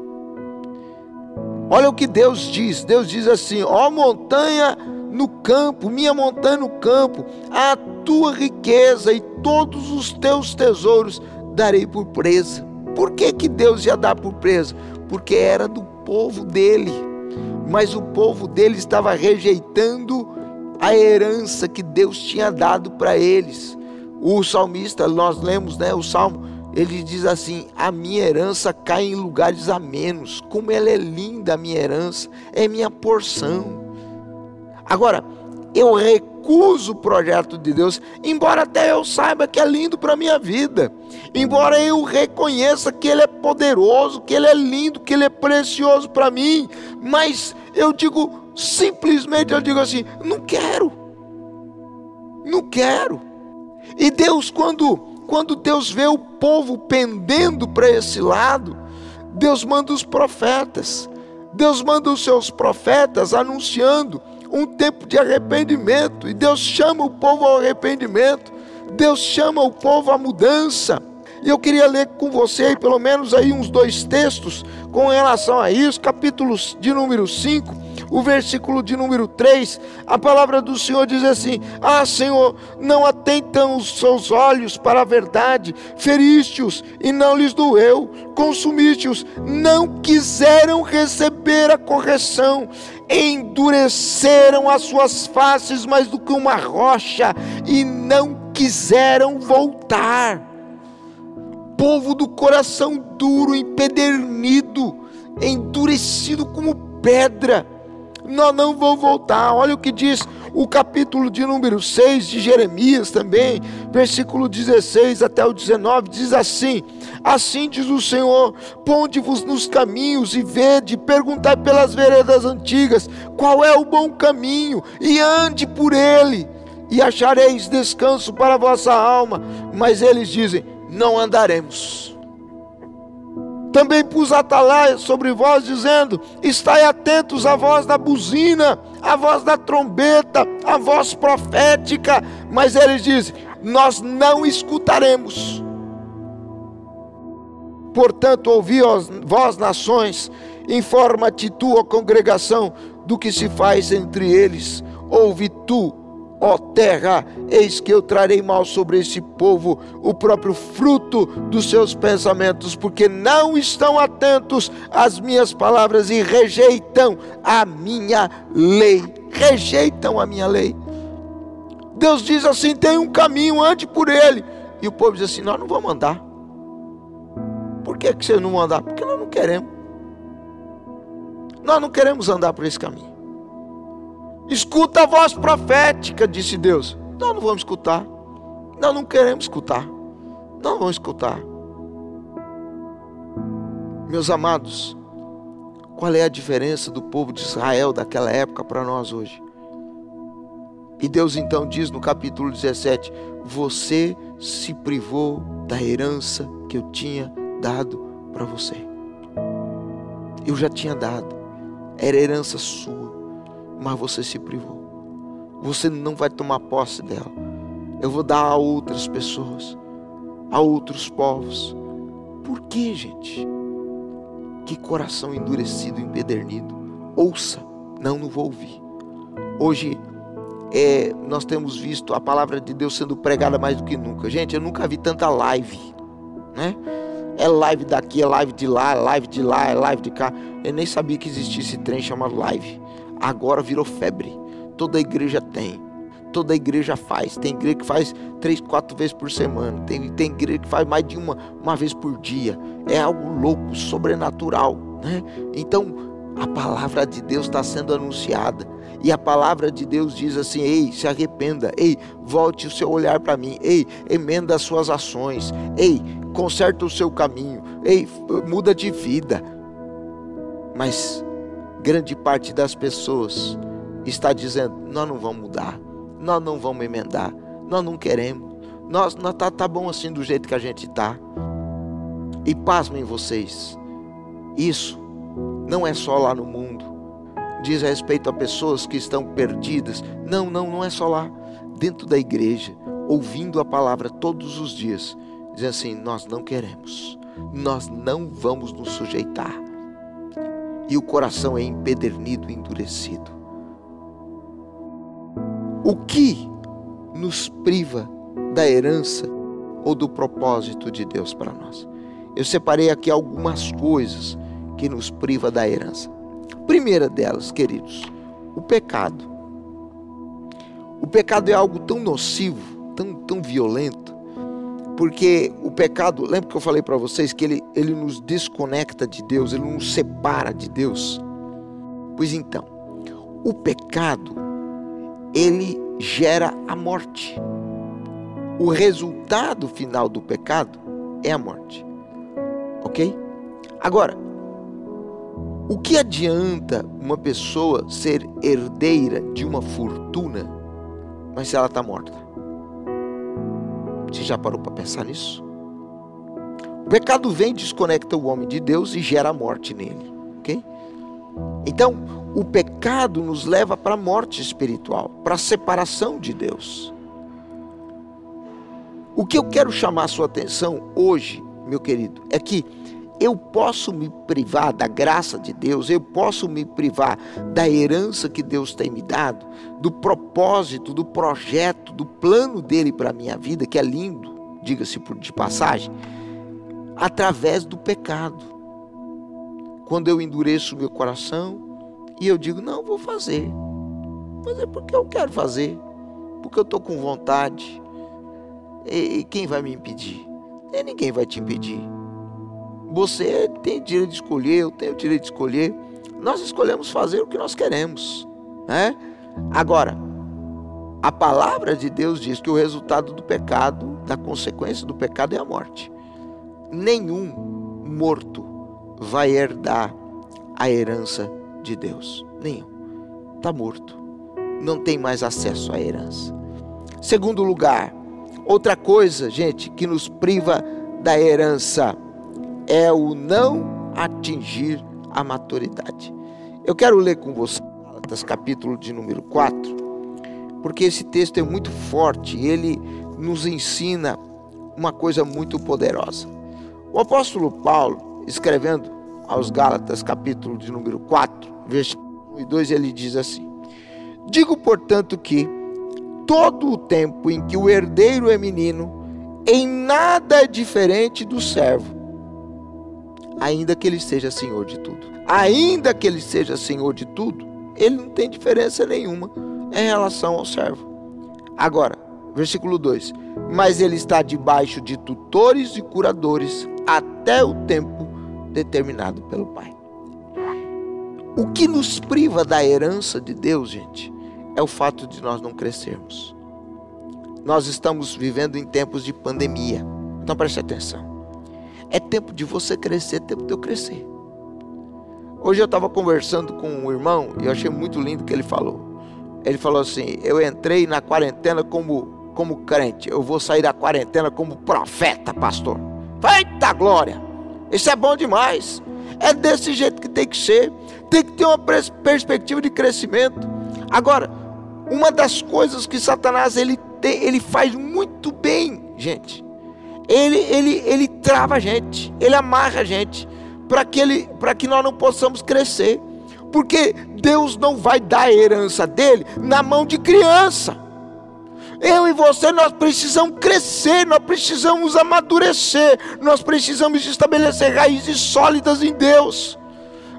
Olha o que Deus diz assim: ó montanha no campo, minha montanha no campo, a tua riqueza e todos os teus tesouros darei por presa. Por que Deus ia dar por presa? Porque era do povo dele, mas o povo dele estava rejeitando a herança que Deus tinha dado para eles. O salmista, nós lemos, né, o salmo, ele diz assim: a minha herança cai em lugares amenos, como ela é linda, a minha herança é minha porção. Agora, eu recuso o projeto de Deus, embora até eu saiba que é lindo para a minha vida, embora eu reconheça que Ele é poderoso, que Ele é lindo, que Ele é precioso para mim, mas eu digo, simplesmente eu digo assim: não quero. E Deus, quando Deus vê o povo pendendo para esse lado, Deus manda os profetas. Deus manda os seus profetas anunciando um tempo de arrependimento. E Deus chama o povo ao arrependimento. Deus chama o povo à mudança. E eu queria ler com você aí, pelo menos aí uns 2 textos com relação a isso. Capítulo de número 5, o versículo de número 3. A palavra do Senhor diz assim: ah, Senhor, não atentam os seus olhos para a verdade, feriste-os e não lhes doeu, consumiste-os, não quiseram receber a correção, endureceram as suas faces mais do que uma rocha e não quiseram voltar. Povo do coração duro, empedernido, endurecido como pedra, nós não vamos voltar. Olha o que diz o capítulo de número 6 de Jeremias também, versículo 16 até o 19, diz assim: assim diz o Senhor, ponde-vos nos caminhos e vede, perguntai pelas veredas antigas, qual é o bom caminho, e ande por ele, e achareis descanso para a vossa alma. Mas eles dizem: não andaremos. Também pus atalaias sobre vós, dizendo: estai atentos à voz da buzina, à voz da trombeta, à voz profética. Mas eles dizem: nós não escutaremos. Portanto, ouvi, vós nações, informa-te tu, ó congregação, do que se faz entre eles. Ouve tu, ó terra, eis que eu trarei mal sobre esse povo, o próprio fruto dos seus pensamentos, porque não estão atentos às minhas palavras e rejeitam a minha lei. Rejeitam a minha lei. Deus diz assim: tem um caminho, ande por ele. E o povo diz assim: nós não vamos andar. Por que vocês não vão andar? Porque nós não queremos. Nós não queremos andar por esse caminho. Escuta a voz profética, disse Deus. Nós não vamos escutar. Nós não queremos escutar. Não vamos escutar. Meus amados, qual é a diferença do povo de Israel daquela época para nós hoje? E Deus então diz no capítulo 17: você se privou da herança que eu tinha dado para você. Eu já tinha dado. Era herança sua. Mas você se privou. Você não vai tomar posse dela. Eu vou dar a outras pessoas, a outros povos. Por que, gente? Que coração endurecido, empedernido. Ouça. Não vou ouvir. Hoje nós temos visto a palavra de Deus sendo pregada mais do que nunca. Gente, eu nunca vi tanta live, né? É live daqui, é live de lá, é live de lá, é live de cá. Eu nem sabia que existia esse trem chamado live. Agora virou febre. Toda igreja tem. Toda igreja faz. Tem igreja que faz 3, 4 vezes por semana. Tem igreja que faz mais de uma vez por dia. É algo louco, sobrenatural, né? Então, a palavra de Deus está sendo anunciada. E a palavra de Deus diz assim: ei, se arrependa. Ei, volte o seu olhar para mim. Ei, emenda as suas ações. Ei, conserta o seu caminho. Ei, muda de vida. Mas grande parte das pessoas está dizendo: nós não vamos mudar, nós não vamos emendar, nós não queremos, nós tá bom assim do jeito que a gente está. E pasmem vocês, isso não é só lá no mundo, diz a respeito a pessoas que estão perdidas. Não é só lá, dentro da igreja, ouvindo a palavra todos os dias, diz assim: nós não queremos, nós não vamos nos sujeitar. E o coração é empedernido, endurecido. O que nos priva da herança ou do propósito de Deus para nós? Eu separei aqui algumas coisas que nos priva da herança. Primeira delas, queridos, o pecado. O pecado é algo tão nocivo, tão violento, porque o pecado, lembra que eu falei para vocês que ele nos desconecta de Deus, ele nos separa de Deus? Pois então, o pecado, ele gera a morte. O resultado final do pecado é a morte. Ok? Agora, o que adianta uma pessoa ser herdeira de uma fortuna, mas se ela está morta? Você já parou para pensar nisso? pecado vem, desconecta o homem de Deus e gera morte nele, ok? Então, o pecado nos leva para a morte espiritual, para a separação de Deus. O que eu quero chamar a sua atenção hoje, meu querido, é que eu posso me privar da graça de Deus, eu posso me privar da herança que Deus tem me dado, do propósito, do projeto, do plano dele para a minha vida, que é lindo, diga-se de passagem, através do pecado. Quando eu endureço o meu coração e eu digo, não, vou fazer. Mas é porque eu quero fazer, porque eu estou com vontade. E quem vai me impedir? E ninguém vai te impedir. Você tem direito de escolher, eu tenho direito de escolher. Nós escolhemos fazer o que nós queremos, né? Agora, a palavra de Deus diz que o resultado do pecado, da consequência do pecado é a morte. Nenhum morto vai herdar a herança de Deus. Nenhum. Está morto. Não tem mais acesso à herança. Segundo lugar, outra coisa, gente, que nos priva da herança é o não atingir a maturidade. Eu quero ler com você Gálatas, capítulo de número 4, porque esse texto é muito forte, ele nos ensina uma coisa muito poderosa. O apóstolo Paulo, escrevendo aos Gálatas, capítulo de número 4, versículo 1 e 2, ele diz assim: digo, portanto, que todo o tempo em que o herdeiro é menino, em nada é diferente do servo, ainda que ele seja senhor de tudo. Ainda que ele seja senhor de tudo, ele não tem diferença nenhuma em relação ao servo. Agora, versículo 2: mas ele está debaixo de tutores e curadores até o tempo determinado pelo Pai. O que nos priva da herança de Deus, gente, é o fato de nós não crescermos. Nós estamos vivendo em tempos de pandemia. Então preste atenção. É tempo de você crescer, é tempo de eu crescer. Hoje eu estava conversando com um irmão e eu achei muito lindo o que ele falou. Ele falou assim: eu entrei na quarentena como crente, eu vou sair da quarentena como profeta, pastor. Eita glória! Isso é bom demais. É desse jeito que tem que ser. Tem que ter uma perspectiva de crescimento. Agora, uma das coisas que Satanás ele faz muito bem, gente. Ele trava a gente, ele amarra a gente, para que nós não possamos crescer. Porque Deus não vai dar a herança dele na mão de criança. Eu e você, nós precisamos crescer, nós precisamos amadurecer, nós precisamos estabelecer raízes sólidas em Deus.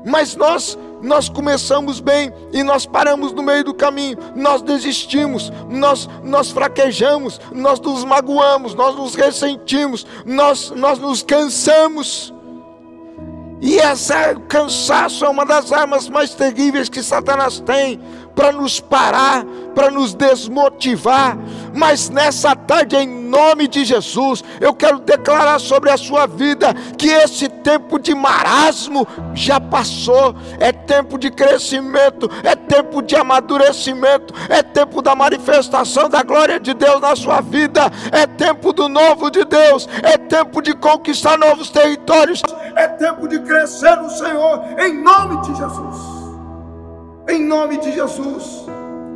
Mas nós começamos bem e nós paramos no meio do caminho, nós desistimos, nós fraquejamos, nós nos magoamos, nós nos ressentimos, nós nos cansamos. E esse cansaço é uma das armas mais terríveis que Satanás tem para nos parar, para nos desmotivar. Mas nessa tarde, em nome de Jesus, eu quero declarar sobre a sua vida que esse tempo de marasmo já passou. É tempo de crescimento, é tempo de amadurecimento, é tempo da manifestação da glória de Deus na sua vida, é tempo do novo de Deus, é tempo de conquistar novos territórios, é tempo de crescer no Senhor, em nome de Jesus. Em nome de Jesus.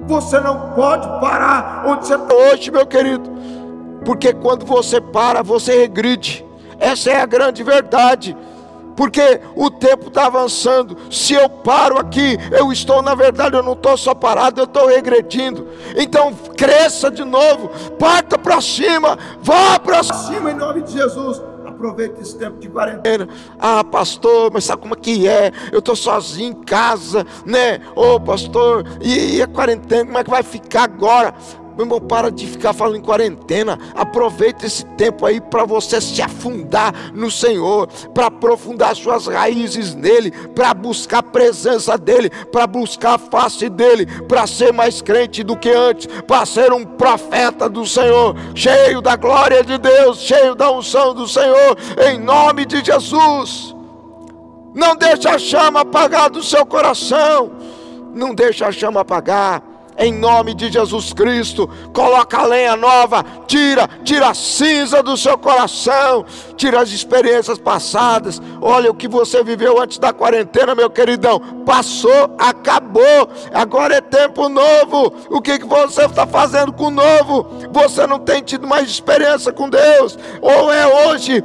Você não pode parar onde você está hoje, meu querido, porque quando você para, você regride. Essa é a grande verdade. Porque o tempo está avançando. Se eu paro aqui, eu estou, na verdade, eu não estou só parado, eu estou regredindo. Então cresça de novo, parta para cima, vá para cima em nome de Jesus. Aproveita esse tempo de quarentena. Ah, pastor, mas sabe como é que é? Eu estou sozinho em casa, né? Ô, pastor, e a quarentena, como é que vai ficar agora? Meu irmão, para de ficar falando em quarentena. Aproveita esse tempo aí para você se afundar no Senhor, para aprofundar suas raízes nele, para buscar a presença dele, para buscar a face dele, para ser mais crente do que antes, para ser um profeta do Senhor, cheio da glória de Deus, cheio da unção do Senhor, em nome de Jesus. Não deixe a chama apagar do seu coração. Não deixe a chama apagar. em nome de Jesus Cristo. Coloca a lenha nova, tira a cinza do seu coração, tira as experiências passadas. Olha, o que você viveu antes da quarentena, meu queridão, passou, acabou, agora é tempo novo. O que você está fazendo com o novo? Você não tem tido mais experiência com Deus, ou é hoje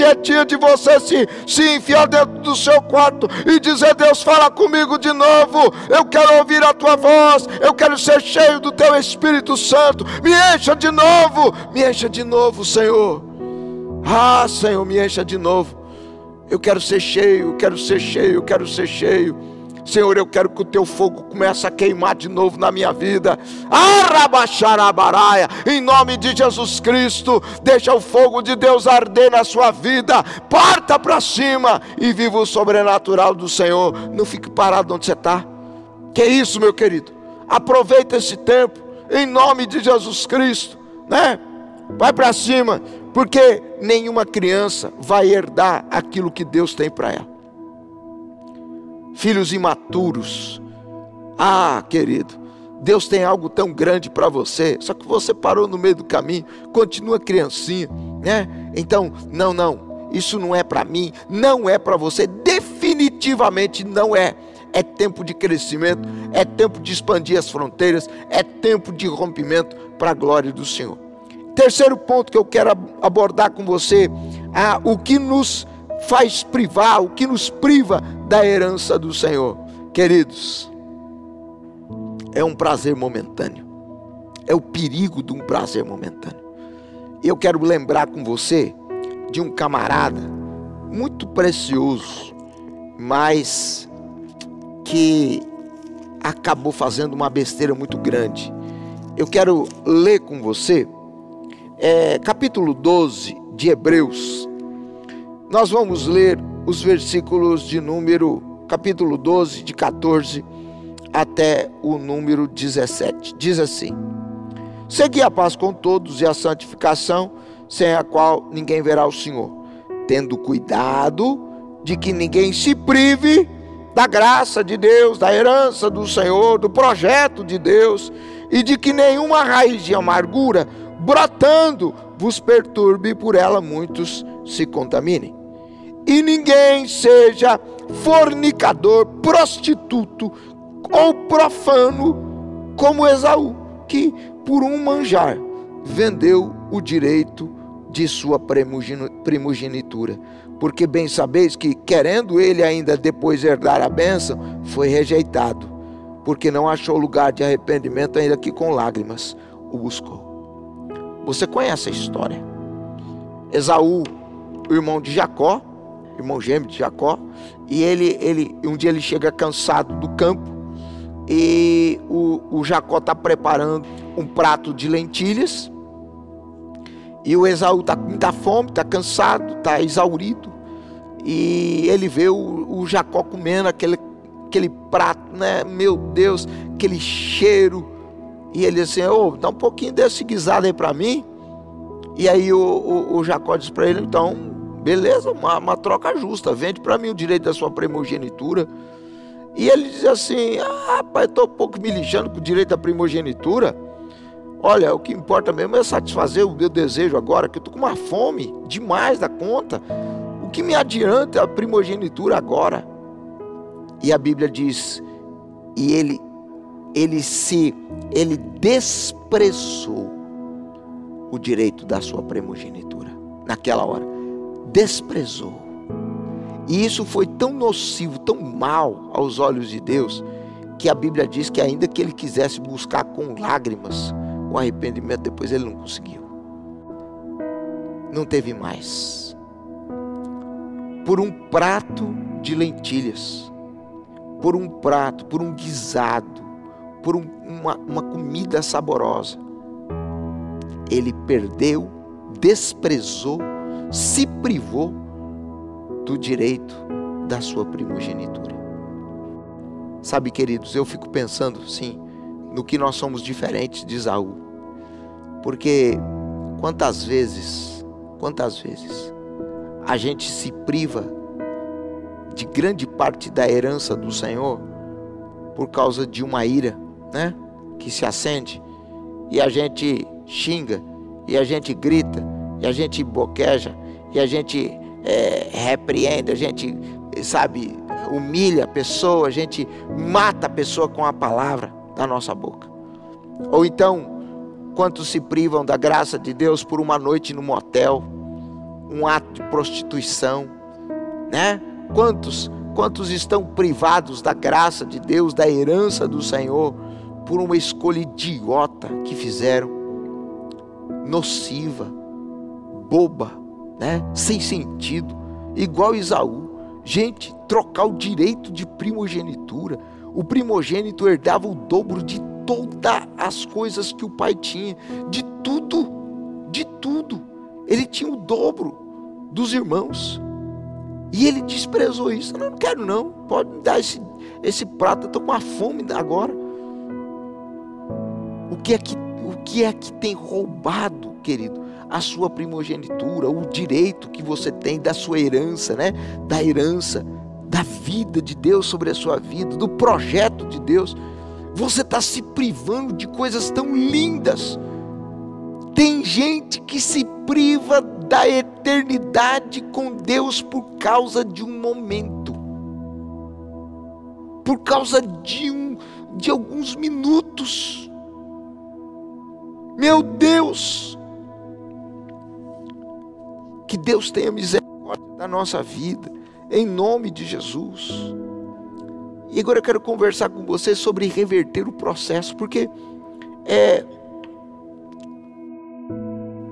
é dia de você se enfiar dentro do seu quarto e dizer: Deus, fala comigo de novo, eu quero ouvir a tua voz, eu quero ser cheio do teu Espírito Santo, me encha de novo, Senhor. Ah, Senhor, me encha de novo, eu quero ser cheio, Senhor, eu quero que o teu fogo comece a queimar de novo na minha vida. Arabaxarabaraia, em nome de Jesus Cristo, deixa o fogo de Deus arder na sua vida, parta para cima e viva o sobrenatural do Senhor. Não fique parado onde você está. Que isso, meu querido? Aproveita esse tempo, em nome de Jesus Cristo, né? Vai para cima, porque nenhuma criança vai herdar aquilo que Deus tem para ela. Filhos imaturos, querido, Deus tem algo tão grande para você, só que você parou no meio do caminho, continua criancinha, né? Então, não, isso não é para mim, não é para você, definitivamente não é. É tempo de crescimento, é tempo de expandir as fronteiras, é tempo de rompimento para a glória do Senhor. Terceiro ponto que eu quero abordar com você, o que nos faz privar, o que nos priva da herança do Senhor. Queridos, é um prazer momentâneo, é o perigo de um prazer momentâneo. Eu quero lembrar com você de um camarada muito precioso, mas que acabou fazendo uma besteira muito grande. Eu quero ler com você capítulo 12 de Hebreus. Nós vamos ler os versículos de número, capítulo 12, de 14 até o número 17. Diz assim: segui a paz com todos e a santificação, sem a qual ninguém verá o Senhor, tendo cuidado de que ninguém se prive da graça de Deus, da herança do Senhor, do projeto de Deus, e de que nenhuma raiz de amargura, brotando, vos perturbe e por ela muitos se contaminem. E ninguém seja fornicador, prostituto ou profano como Esaú, que por um manjar vendeu o direito de sua primogenitura. Porque bem sabeis que, querendo ele ainda depois herdar a bênção, foi rejeitado, porque não achou lugar de arrependimento, ainda que com lágrimas o buscou. Você conhece a história. Esaú, o irmão de Jacó, irmão gêmeo de Jacó, e um dia ele chega cansado do campo, e o Jacó está preparando um prato de lentilhas, e o Esaú está com muita fome, está cansado, está exaurido, e ele vê o Jacó comendo aquele prato, né? Meu Deus, aquele cheiro, e ele diz assim: dá um pouquinho desse guisado aí para mim. E aí o Jacó diz para ele: então, beleza, uma troca justa, vende para mim o direito da sua primogenitura. E ele diz assim: rapaz, estou um pouco me lixando com o direito da primogenitura. Olha, o que importa mesmo é satisfazer o meu desejo agora, que eu estou com uma fome demais da conta. O que me adianta a primogenitura agora? E a Bíblia diz, e ele desprezou o direito da sua primogenitura. Naquela hora, desprezou. E isso foi tão nocivo, tão mal aos olhos de Deus, que a Bíblia diz que ainda que ele quisesse buscar com lágrimas o arrependimento, depois ele não conseguiu. Não teve mais. Por um prato de lentilhas, por um prato, por um guisado, por uma comida saborosa, ele perdeu, desprezou, se privou do direito da sua primogenitura. Sabe, queridos, eu fico pensando, sim, no que nós somos diferentes de Esaú. Porque quantas vezes a gente se priva de grande parte da herança do Senhor por causa de uma ira, né? que se acende e a gente xinga, e a gente grita, e a gente boqueja, e a gente repreende, a gente, sabe, humilha a pessoa, a gente mata a pessoa com a palavra da nossa boca. Ou então, quantos se privam da graça de Deus por uma noite no motel, um ato de prostituição, né? Quantos estão privados da graça de Deus, da herança do Senhor, por uma escolha idiota que fizeram, nociva, boba, né? Sem sentido, igual Esaú. Gente, trocar o direito de primogenitura. O primogênito herdava o dobro de todas as coisas que o pai tinha, de tudo. Ele tinha o dobro dos irmãos. E ele desprezou isso. Eu não quero não, pode me dar esse prato, eu estou com uma fome agora. O que é que tem roubado, querido? A sua primogenitura, o direito que você tem da sua herança, né? Da herança, da vida de Deus sobre a sua vida, do projeto de Deus. Você está se privando de coisas tão lindas. Tem gente que se priva da eternidade com Deus por causa de um momento, por causa de alguns minutos. Meu Deus, que Deus tenha misericórdia da nossa vida, em nome de Jesus. E agora eu quero conversar com você sobre reverter o processo, porque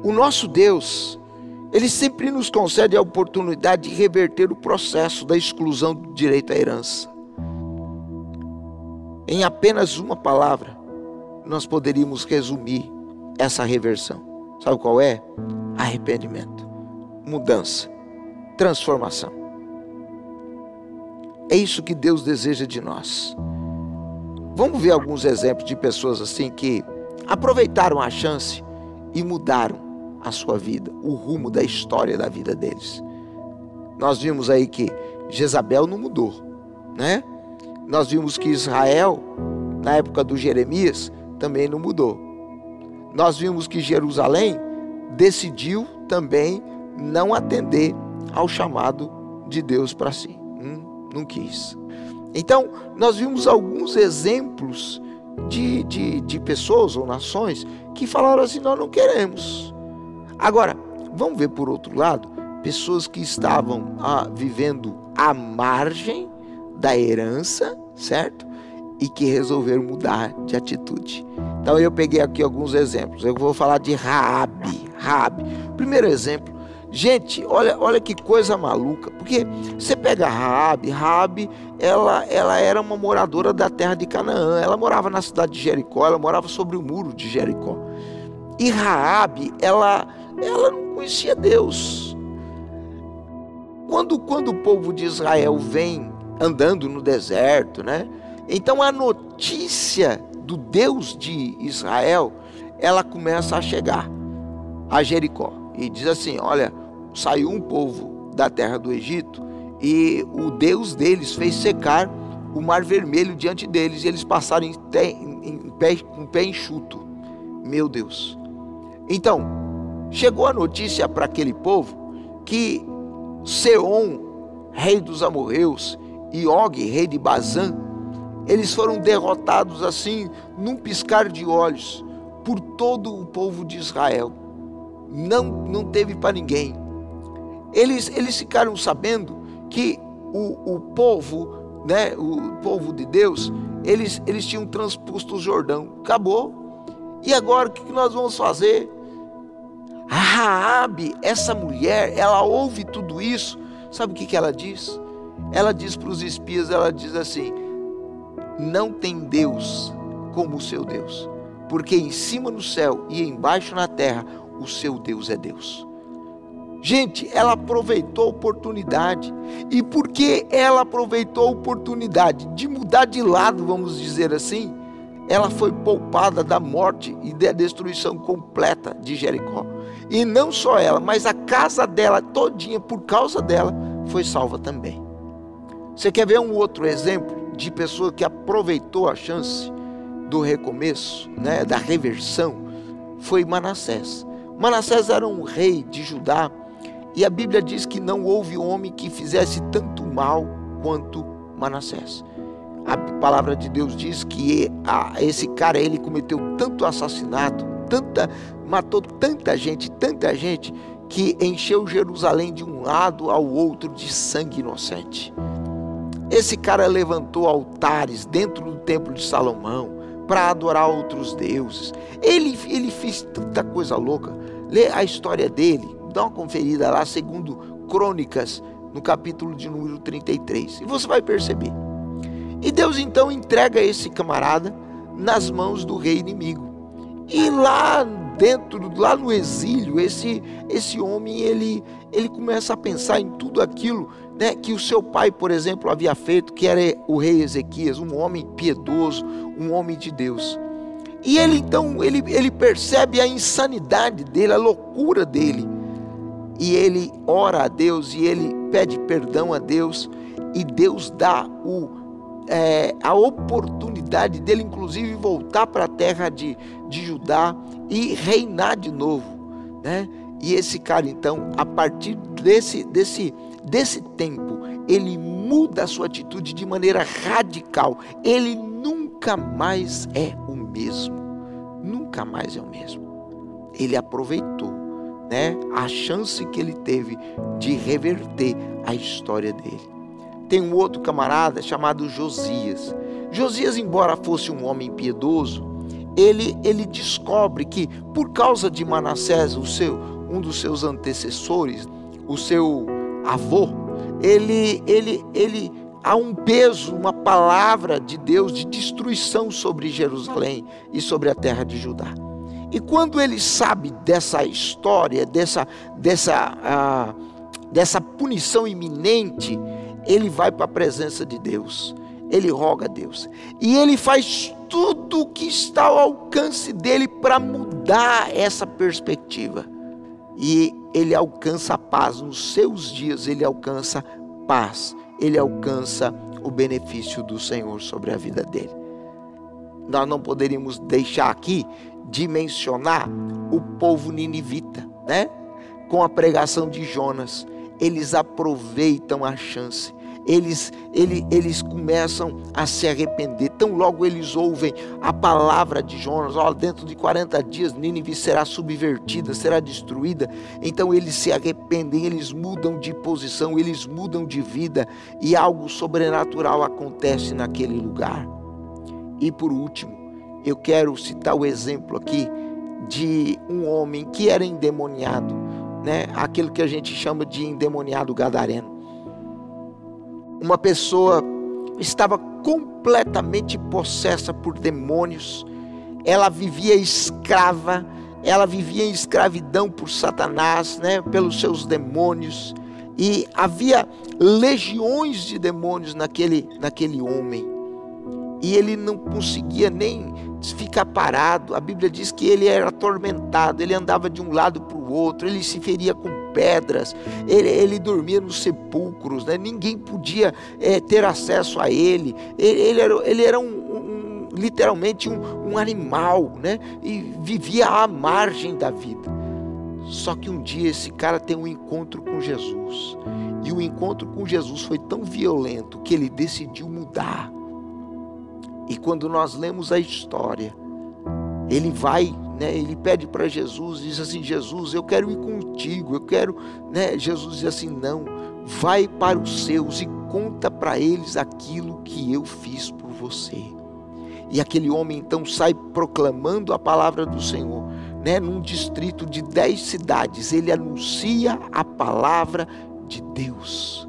o nosso Deus, Ele sempre nos concede a oportunidade de reverter o processo da exclusão do direito à herança. Em apenas uma palavra, nós poderíamos resumir essa reversão. Sabe qual é? Arrependimento, mudança, transformação. É isso que Deus deseja de nós. Vamos ver alguns exemplos de pessoas assim que aproveitaram a chance e mudaram a sua vida, o rumo da história da vida deles. Nós vimos aí que Jezabel não mudou, né? Nós vimos que Israel, na época do Jeremias, também não mudou. Nós vimos que Jerusalém decidiu também não atender ao chamado de Deus para si. Não quis. Então, nós vimos alguns exemplos de pessoas ou nações que falaram assim: nós não queremos. Agora, vamos ver por outro lado, pessoas que estavam vivendo à margem da herança, certo? E que resolveram mudar de atitude. Então eu peguei aqui alguns exemplos. Eu vou falar de Raabe. Primeiro exemplo, gente, olha que coisa maluca. Porque você pega Raabe, ela era uma moradora da terra de Canaã. Ela morava na cidade de Jericó, ela morava sobre o muro de Jericó. E Raabe, ela não conhecia Deus. Quando o povo de Israel vem andando no deserto, né? Então a notícia do Deus de Israel, ela começa a chegar a Jericó. E diz assim: olha, saiu um povo da terra do Egito e o Deus deles fez secar o mar vermelho diante deles, e eles passaram com o pé enxuto. Meu Deus. Então, chegou a notícia para aquele povo que Seom, rei dos amorreus, e Og, rei de Bazã, eles foram derrotados assim, num piscar de olhos, por todo o povo de Israel. Não teve para ninguém. Eles ficaram sabendo que o povo, né, o povo de Deus, eles tinham transposto o Jordão. Acabou. E agora o que nós vamos fazer? A Raabe, essa mulher, ela ouve tudo isso. Sabe o que ela diz? Ela diz para os espias, ela diz assim: não tem Deus como o seu Deus, porque em cima no céu e embaixo na terra, o seu Deus é Deus. Gente, ela aproveitou a oportunidade. E porque ela aproveitou a oportunidade de mudar de lado, vamos dizer assim, ela foi poupada da morte e da destruição completa de Jericó. E não só ela, mas a casa dela todinha, por causa dela, foi salva também. Você quer ver um outro exemplo de pessoa que aproveitou a chance do recomeço, né, da reversão, foi Manassés. Manassés era um rei de Judá, e a Bíblia diz que não houve homem que fizesse tanto mal quanto Manassés. A palavra de Deus diz que esse cara, ele cometeu tanto assassinato, matou tanta gente, que encheu Jerusalém de um lado ao outro de sangue inocente. Esse cara levantou altares dentro do templo de Salomão para adorar outros deuses. Ele fez tanta coisa louca. Lê a história dele, dá uma conferida lá, segundo Crônicas, no capítulo de número 33, e você vai perceber. E Deus então entrega esse camarada nas mãos do rei inimigo. E lá no exílio, esse homem, ele começa a pensar em tudo aquilo, né, que o seu pai, por exemplo, havia feito, que era o rei Ezequias, um homem piedoso, um homem de Deus. E ele então, ele percebe a insanidade dele, a loucura dele. E ele ora a Deus e ele pede perdão a Deus. E Deus dá a oportunidade dele, inclusive, voltar para a terra de Judá e reinar de novo, né? E esse cara, então, a partir desse tempo, ele muda a sua atitude de maneira radical. Ele nunca mais é o mesmo. Nunca mais é o mesmo. Ele aproveitou, né, a chance que ele teve de reverter a história dele. Tem um outro camarada chamado Josias. Josias, embora fosse um homem piedoso, ele descobre que, por causa de Manassés, um dos seus antecessores, o seu avô, há um peso, uma palavra de Deus de destruição sobre Jerusalém e sobre a terra de Judá. E quando ele sabe dessa história, dessa punição iminente, ele vai para a presença de Deus, ele roga a Deus, e ele faz tudo o que está ao alcance dele para mudar essa perspectiva. E ele alcança a paz, nos seus dias ele alcança paz, ele alcança o benefício do Senhor sobre a vida dele. Nós não poderíamos deixar aqui de mencionar o povo ninivita, né? Com a pregação de Jonas, eles aproveitam a chance, eles começam a se arrepender. Tão logo eles ouvem a palavra de Jonas, dentro de 40 dias Nínive será subvertida, será destruída. Então eles se arrependem, eles mudam de posição, eles mudam de vida, e algo sobrenatural acontece naquele lugar. E por último, eu quero citar o exemplo aqui de um homem que era endemoniado, né? Aquilo que a gente chama de endemoniado gadareno. Uma pessoa estava completamente possessa por demônios. Ela vivia escrava, ela vivia em escravidão por Satanás, né? Pelos seus demônios. E havia legiões de demônios naquele homem. E ele não conseguia nem ficar parado. A Bíblia diz que ele era atormentado, ele andava de um lado para o outro, ele se feria com pedras, ele dormia nos sepulcros, né? Ninguém podia ter acesso a ele. Ele era literalmente um animal, né? E vivia à margem da vida. Só que um dia esse cara tem um encontro com Jesus, e o encontro com Jesus foi tão violento que ele decidiu mudar. E quando nós lemos a história, ele vai, né, ele pede para Jesus, diz assim: Jesus, eu quero ir contigo, eu quero, né? Jesus diz assim: não, vai para os seus e conta para eles aquilo que eu fiz por você. E aquele homem então sai proclamando a palavra do Senhor, né, num distrito de 10 cidades, ele anuncia a palavra de Deus.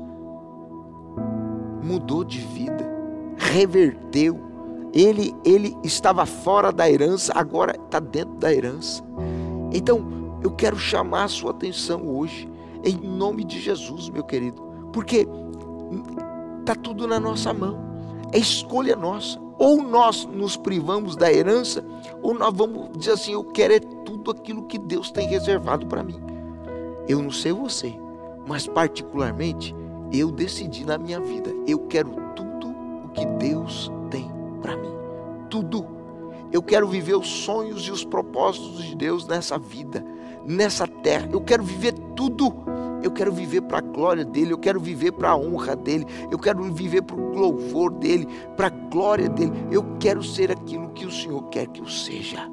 Mudou de vida, reverteu. Ele estava fora da herança, agora está dentro da herança. Então, eu quero chamar a sua atenção hoje, em nome de Jesus, meu querido, porque está tudo na nossa mão, é escolha nossa. Ou nós nos privamos da herança, ou nós vamos dizer assim: eu quero tudo aquilo que Deus tem reservado para mim. Eu não sei você, mas particularmente, eu decidi na minha vida, eu quero tudo o que Deus tem para mim, tudo. Eu quero viver os sonhos e os propósitos de Deus nessa vida, nessa terra. Eu quero viver tudo. Eu quero viver para a glória dEle, eu quero viver para a honra dEle, eu quero viver para o louvor dEle, para a glória dEle. Eu quero ser aquilo que o Senhor quer que eu seja.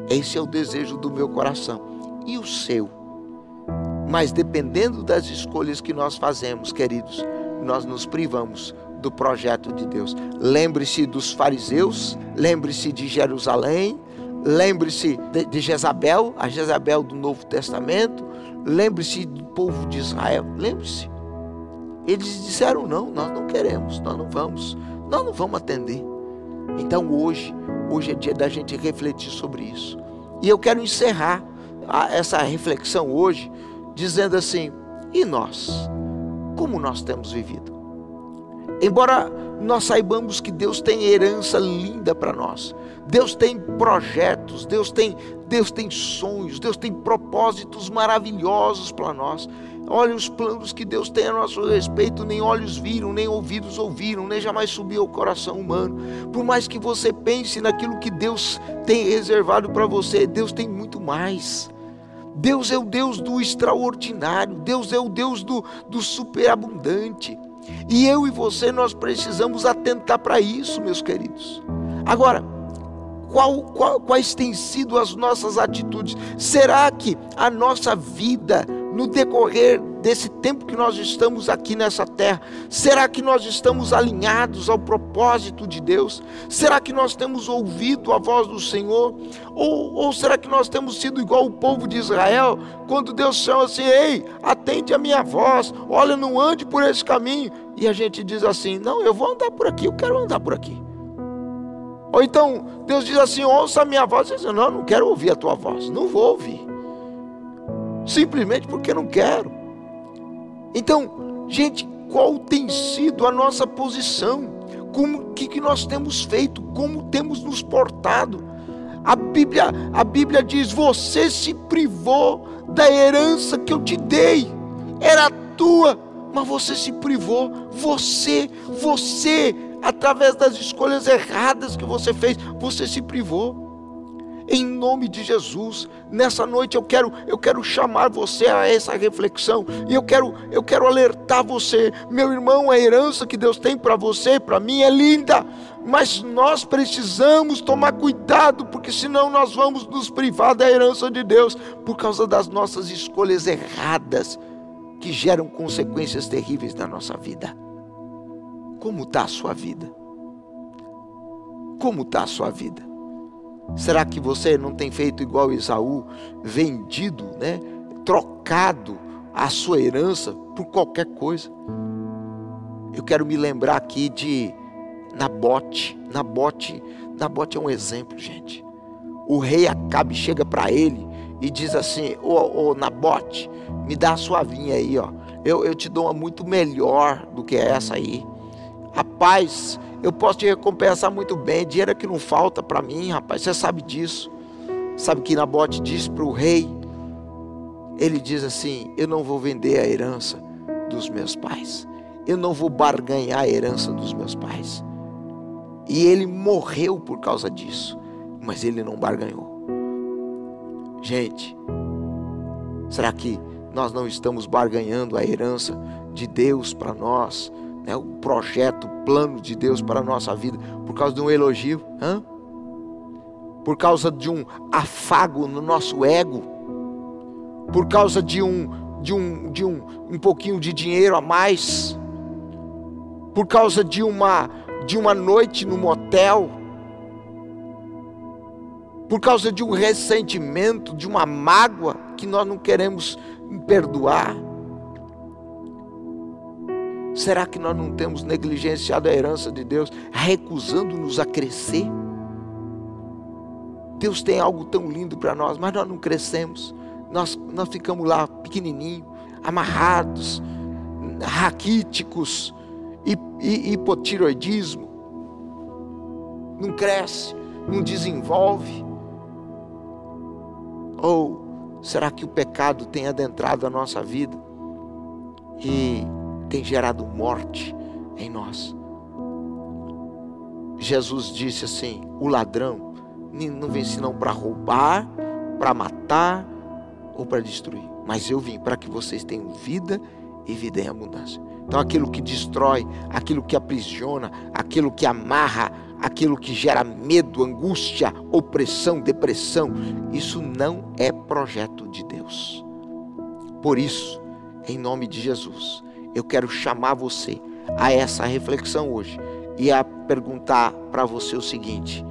Esse é o desejo do meu coração e o seu. Mas dependendo das escolhas que nós fazemos, queridos, nós nos privamos do projeto de Deus. Lembre-se dos fariseus, lembre-se de Jerusalém, lembre-se de Jezabel, a Jezabel do Novo Testamento, lembre-se do povo de Israel, lembre-se. Eles disseram não, nós não queremos, nós não vamos atender. Então hoje é dia da gente refletir sobre isso. E eu quero encerrar essa reflexão hoje dizendo assim: e nós? Como nós temos vivido? Embora nós saibamos que Deus tem herança linda para nós, Deus tem projetos, Deus tem sonhos, Deus tem propósitos maravilhosos para nós. Olha os planos que Deus tem a nosso respeito, nem olhos viram, nem ouvidos ouviram, nem jamais subiu ao coração humano. Por mais que você pense naquilo que Deus tem reservado para você, Deus tem muito mais. Deus é o Deus do extraordinário, Deus é o Deus do superabundante. E eu e você, nós precisamos atentar para isso, meus queridos. Agora, quais têm sido as nossas atitudes? Será que a nossa vida, no decorrer desse tempo que nós estamos aqui nessa terra, será que nós estamos alinhados ao propósito de Deus? Será que nós temos ouvido a voz do Senhor? Ou será que nós temos sido igual o povo de Israel, quando Deus chama assim: ei, atende a minha voz, olha, não ande por esse caminho, e a gente diz assim: não, eu vou andar por aqui, eu quero andar por aqui. Ou então Deus diz assim: ouça a minha voz, e diz: não quero ouvir a tua voz, não vou ouvir, simplesmente porque não quero. Então, gente, qual tem sido a nossa posição? O que nós temos feito? Como temos nos portado? A Bíblia diz: você se privou da herança que eu te dei, era tua, mas você se privou. Você, através das escolhas erradas que você fez, você se privou. Em nome de Jesus, nessa noite eu quero chamar você a essa reflexão, e eu quero alertar você, meu irmão. A herança que Deus tem para você, para mim, é linda, mas nós precisamos tomar cuidado, porque senão nós vamos nos privar da herança de Deus, por causa das nossas escolhas erradas, que geram consequências terríveis na nossa vida. Como está a sua vida? Como está a sua vida? Será que você não tem feito igual Esaú, vendido, trocado a sua herança por qualquer coisa? Eu quero me lembrar aqui de Nabote. Nabote é um exemplo, gente. O rei Acabe chega para ele e diz assim: ô Nabote, me dá a sua vinha aí, ó. Eu te dou uma muito melhor do que essa aí. Rapaz, eu posso te recompensar muito bem, dinheiro é que não falta para mim, rapaz, você sabe disso. Sabe o que Nabote disse para o rei? Ele diz assim: eu não vou vender a herança dos meus pais, eu não vou barganhar a herança dos meus pais. E ele morreu por causa disso, mas ele não barganhou. Gente, será que nós não estamos barganhando a herança de Deus para nós? O projeto, o plano de Deus para a nossa vida, por causa de um elogio, por causa de um afago no nosso ego, por causa de um pouquinho de dinheiro a mais, por causa de uma noite no motel, por causa de um ressentimento, de uma mágoa que nós não queremos perdoar. Será que nós não temos negligenciado a herança de Deus, recusando-nos a crescer? Deus tem algo tão lindo para nós, mas nós não crescemos. Nós ficamos lá pequenininhos, amarrados, raquíticos, hipotiroidismo. Não cresce, não desenvolve. Ou será que o pecado tem adentrado a nossa vida e tem gerado morte em nós? Jesus disse assim: o ladrão não vim senão para roubar, para matar ou para destruir. Mas eu vim para que vocês tenham vida e vida em abundância. Então aquilo que destrói, aquilo que aprisiona, aquilo que amarra, aquilo que gera medo, angústia, opressão, depressão, isso não é projeto de Deus. Por isso, em nome de Jesus, eu quero chamar você a essa reflexão hoje e a perguntar para você o seguinte: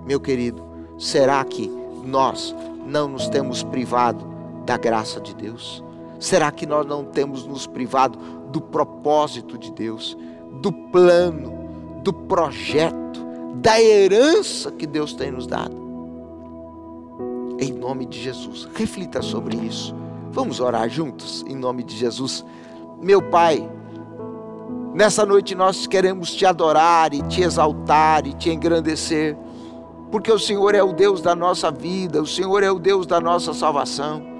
meu querido, será que nós não nos temos privado da graça de Deus? Será que nós não temos nos privado do propósito de Deus, do plano, do projeto, da herança que Deus tem nos dado? Em nome de Jesus, reflita sobre isso. Vamos orar juntos, em nome de Jesus. Meu Pai, nessa noite nós queremos te adorar e te exaltar e te engrandecer, porque o Senhor é o Deus da nossa vida, o Senhor é o Deus da nossa salvação.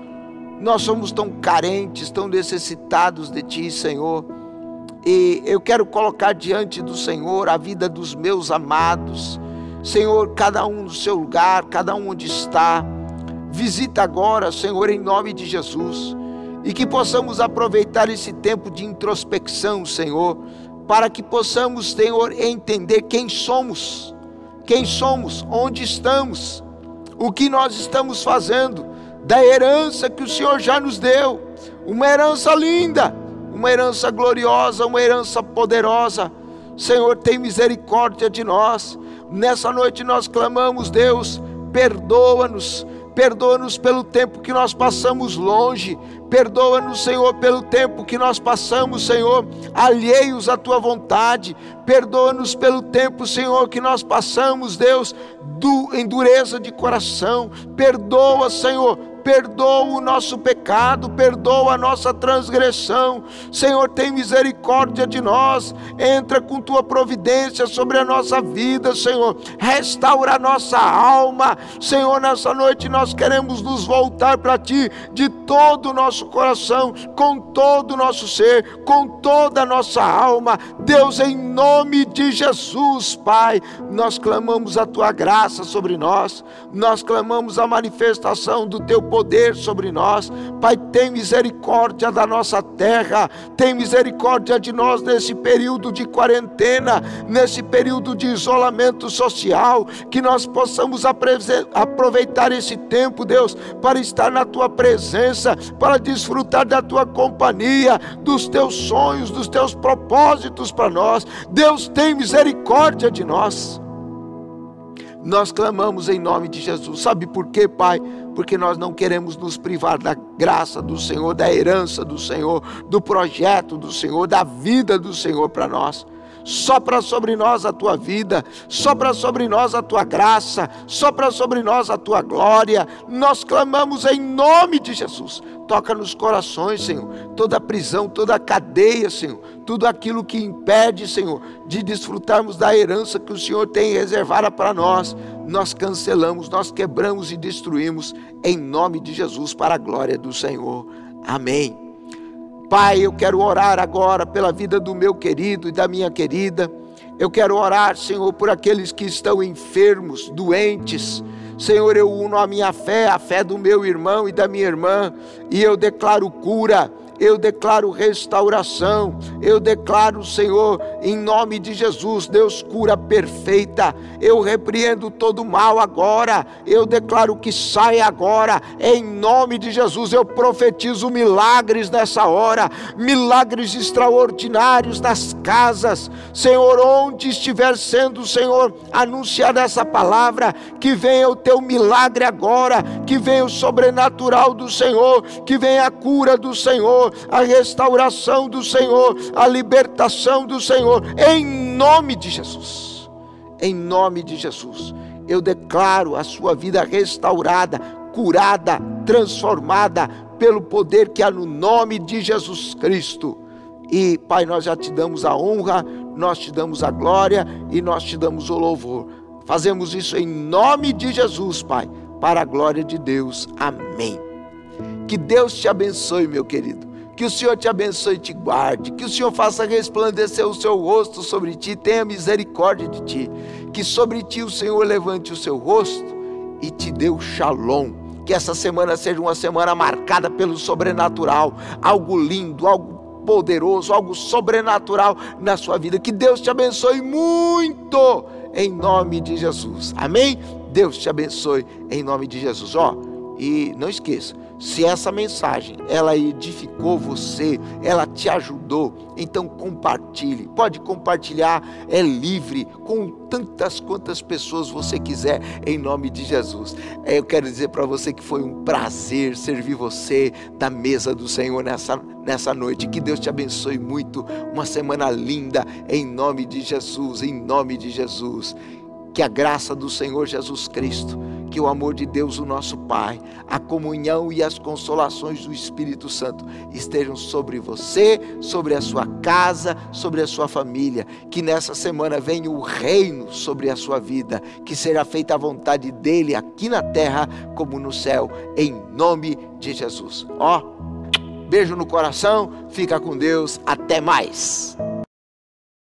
Nós somos tão carentes, tão necessitados de Ti, Senhor, e eu quero colocar diante do Senhor a vida dos meus amados. Senhor, cada um no seu lugar, cada um onde está. Visita agora, Senhor, em nome de Jesus, e que possamos aproveitar esse tempo de introspecção, Senhor, para que possamos, Senhor, entender quem somos, onde estamos, o que nós estamos fazendo, da herança que o Senhor já nos deu, uma herança linda, uma herança gloriosa, uma herança poderosa. Senhor, tem misericórdia de nós. Nessa noite nós clamamos, Deus, perdoa-nos pelo tempo que nós passamos longe, perdoa-nos, Senhor, pelo tempo que nós passamos, Senhor, alheios à Tua vontade, perdoa-nos pelo tempo, Senhor, que nós passamos, Deus, em dureza de coração. Perdoa, Senhor, perdoa o nosso pecado, perdoa a nossa transgressão. Senhor, tem misericórdia de nós, entra com Tua providência sobre a nossa vida, Senhor, restaura a nossa alma. Senhor, nessa noite nós queremos nos voltar para Ti de todo o nosso coração, com todo o nosso ser, com toda a nossa alma. Deus, em nome de Jesus, Pai, nós clamamos a Tua graça sobre nós, nós clamamos a manifestação do Teu poder sobre nós. Pai, tem misericórdia da nossa terra, tem misericórdia de nós nesse período de quarentena, nesse período de isolamento social, que nós possamos aproveitar esse tempo, Deus, para estar na Tua presença, para desfrutar da Tua companhia, dos Teus sonhos, dos Teus propósitos para nós. Deus, tem misericórdia de nós. Nós clamamos em nome de Jesus. Sabe por quê, Pai? Porque nós não queremos nos privar da graça do Senhor, da herança do Senhor, do projeto do Senhor, da vida do Senhor para nós. Sopra sobre nós a Tua vida, sopra sobre nós a Tua graça, sopra sobre nós a Tua glória. Nós clamamos em nome de Jesus. Toca nos corações, Senhor, toda prisão, toda cadeia, Senhor, tudo aquilo que impede, Senhor, de desfrutarmos da herança que o Senhor tem reservada para nós. Nós cancelamos, nós quebramos e destruímos em nome de Jesus, para a glória do Senhor. Amém. Pai, eu quero orar agora pela vida do meu querido e da minha querida. Eu quero orar, Senhor, por aqueles que estão enfermos, doentes. Senhor, eu uno a minha fé, a fé do meu irmão e da minha irmã, e eu declaro cura, eu declaro restauração, eu declaro, Senhor, em nome de Jesus, Deus, cura perfeita. Eu repreendo todo mal agora, eu declaro que sai agora, em nome de Jesus. Eu profetizo milagres nessa hora, milagres extraordinários nas casas, Senhor, onde estiver sendo, Senhor, anunciada essa palavra, que venha o Teu milagre agora, que venha o sobrenatural do Senhor, que venha a cura do Senhor, a restauração do Senhor, a libertação do Senhor, em nome de Jesus. Em nome de Jesus, eu declaro a sua vida restaurada, curada, transformada pelo poder que há no nome de Jesus Cristo. E Pai, nós já te damos a honra, nós te damos a glória e nós te damos o louvor. Fazemos isso em nome de Jesus, Pai, para a glória de Deus. Amém. Que Deus te abençoe, meu querido. Que o Senhor te abençoe e te guarde. Que o Senhor faça resplandecer o seu rosto sobre ti, tenha misericórdia de ti. Que sobre ti o Senhor levante o seu rosto e te dê o shalom. Que essa semana seja uma semana marcada pelo sobrenatural, algo lindo, algo poderoso, algo sobrenatural na sua vida. Que Deus te abençoe muito, em nome de Jesus. Amém? Deus te abençoe em nome de Jesus. E não esqueça, se essa mensagem, ela edificou você, ela te ajudou, então compartilhe. Pode compartilhar, é livre, com tantas quantas pessoas você quiser, em nome de Jesus. Eu quero dizer para você que foi um prazer servir você na mesa do Senhor nessa noite. Que Deus te abençoe muito, uma semana linda, em nome de Jesus, em nome de Jesus. Que a graça do Senhor Jesus Cristo, que o amor de Deus, o nosso Pai, a comunhão e as consolações do Espírito Santo estejam sobre você, sobre a sua casa, sobre a sua família. Que nessa semana venha o reino sobre a sua vida, que seja feita a vontade dEle aqui na terra como no céu, em nome de Jesus. Beijo no coração, fica com Deus, até mais.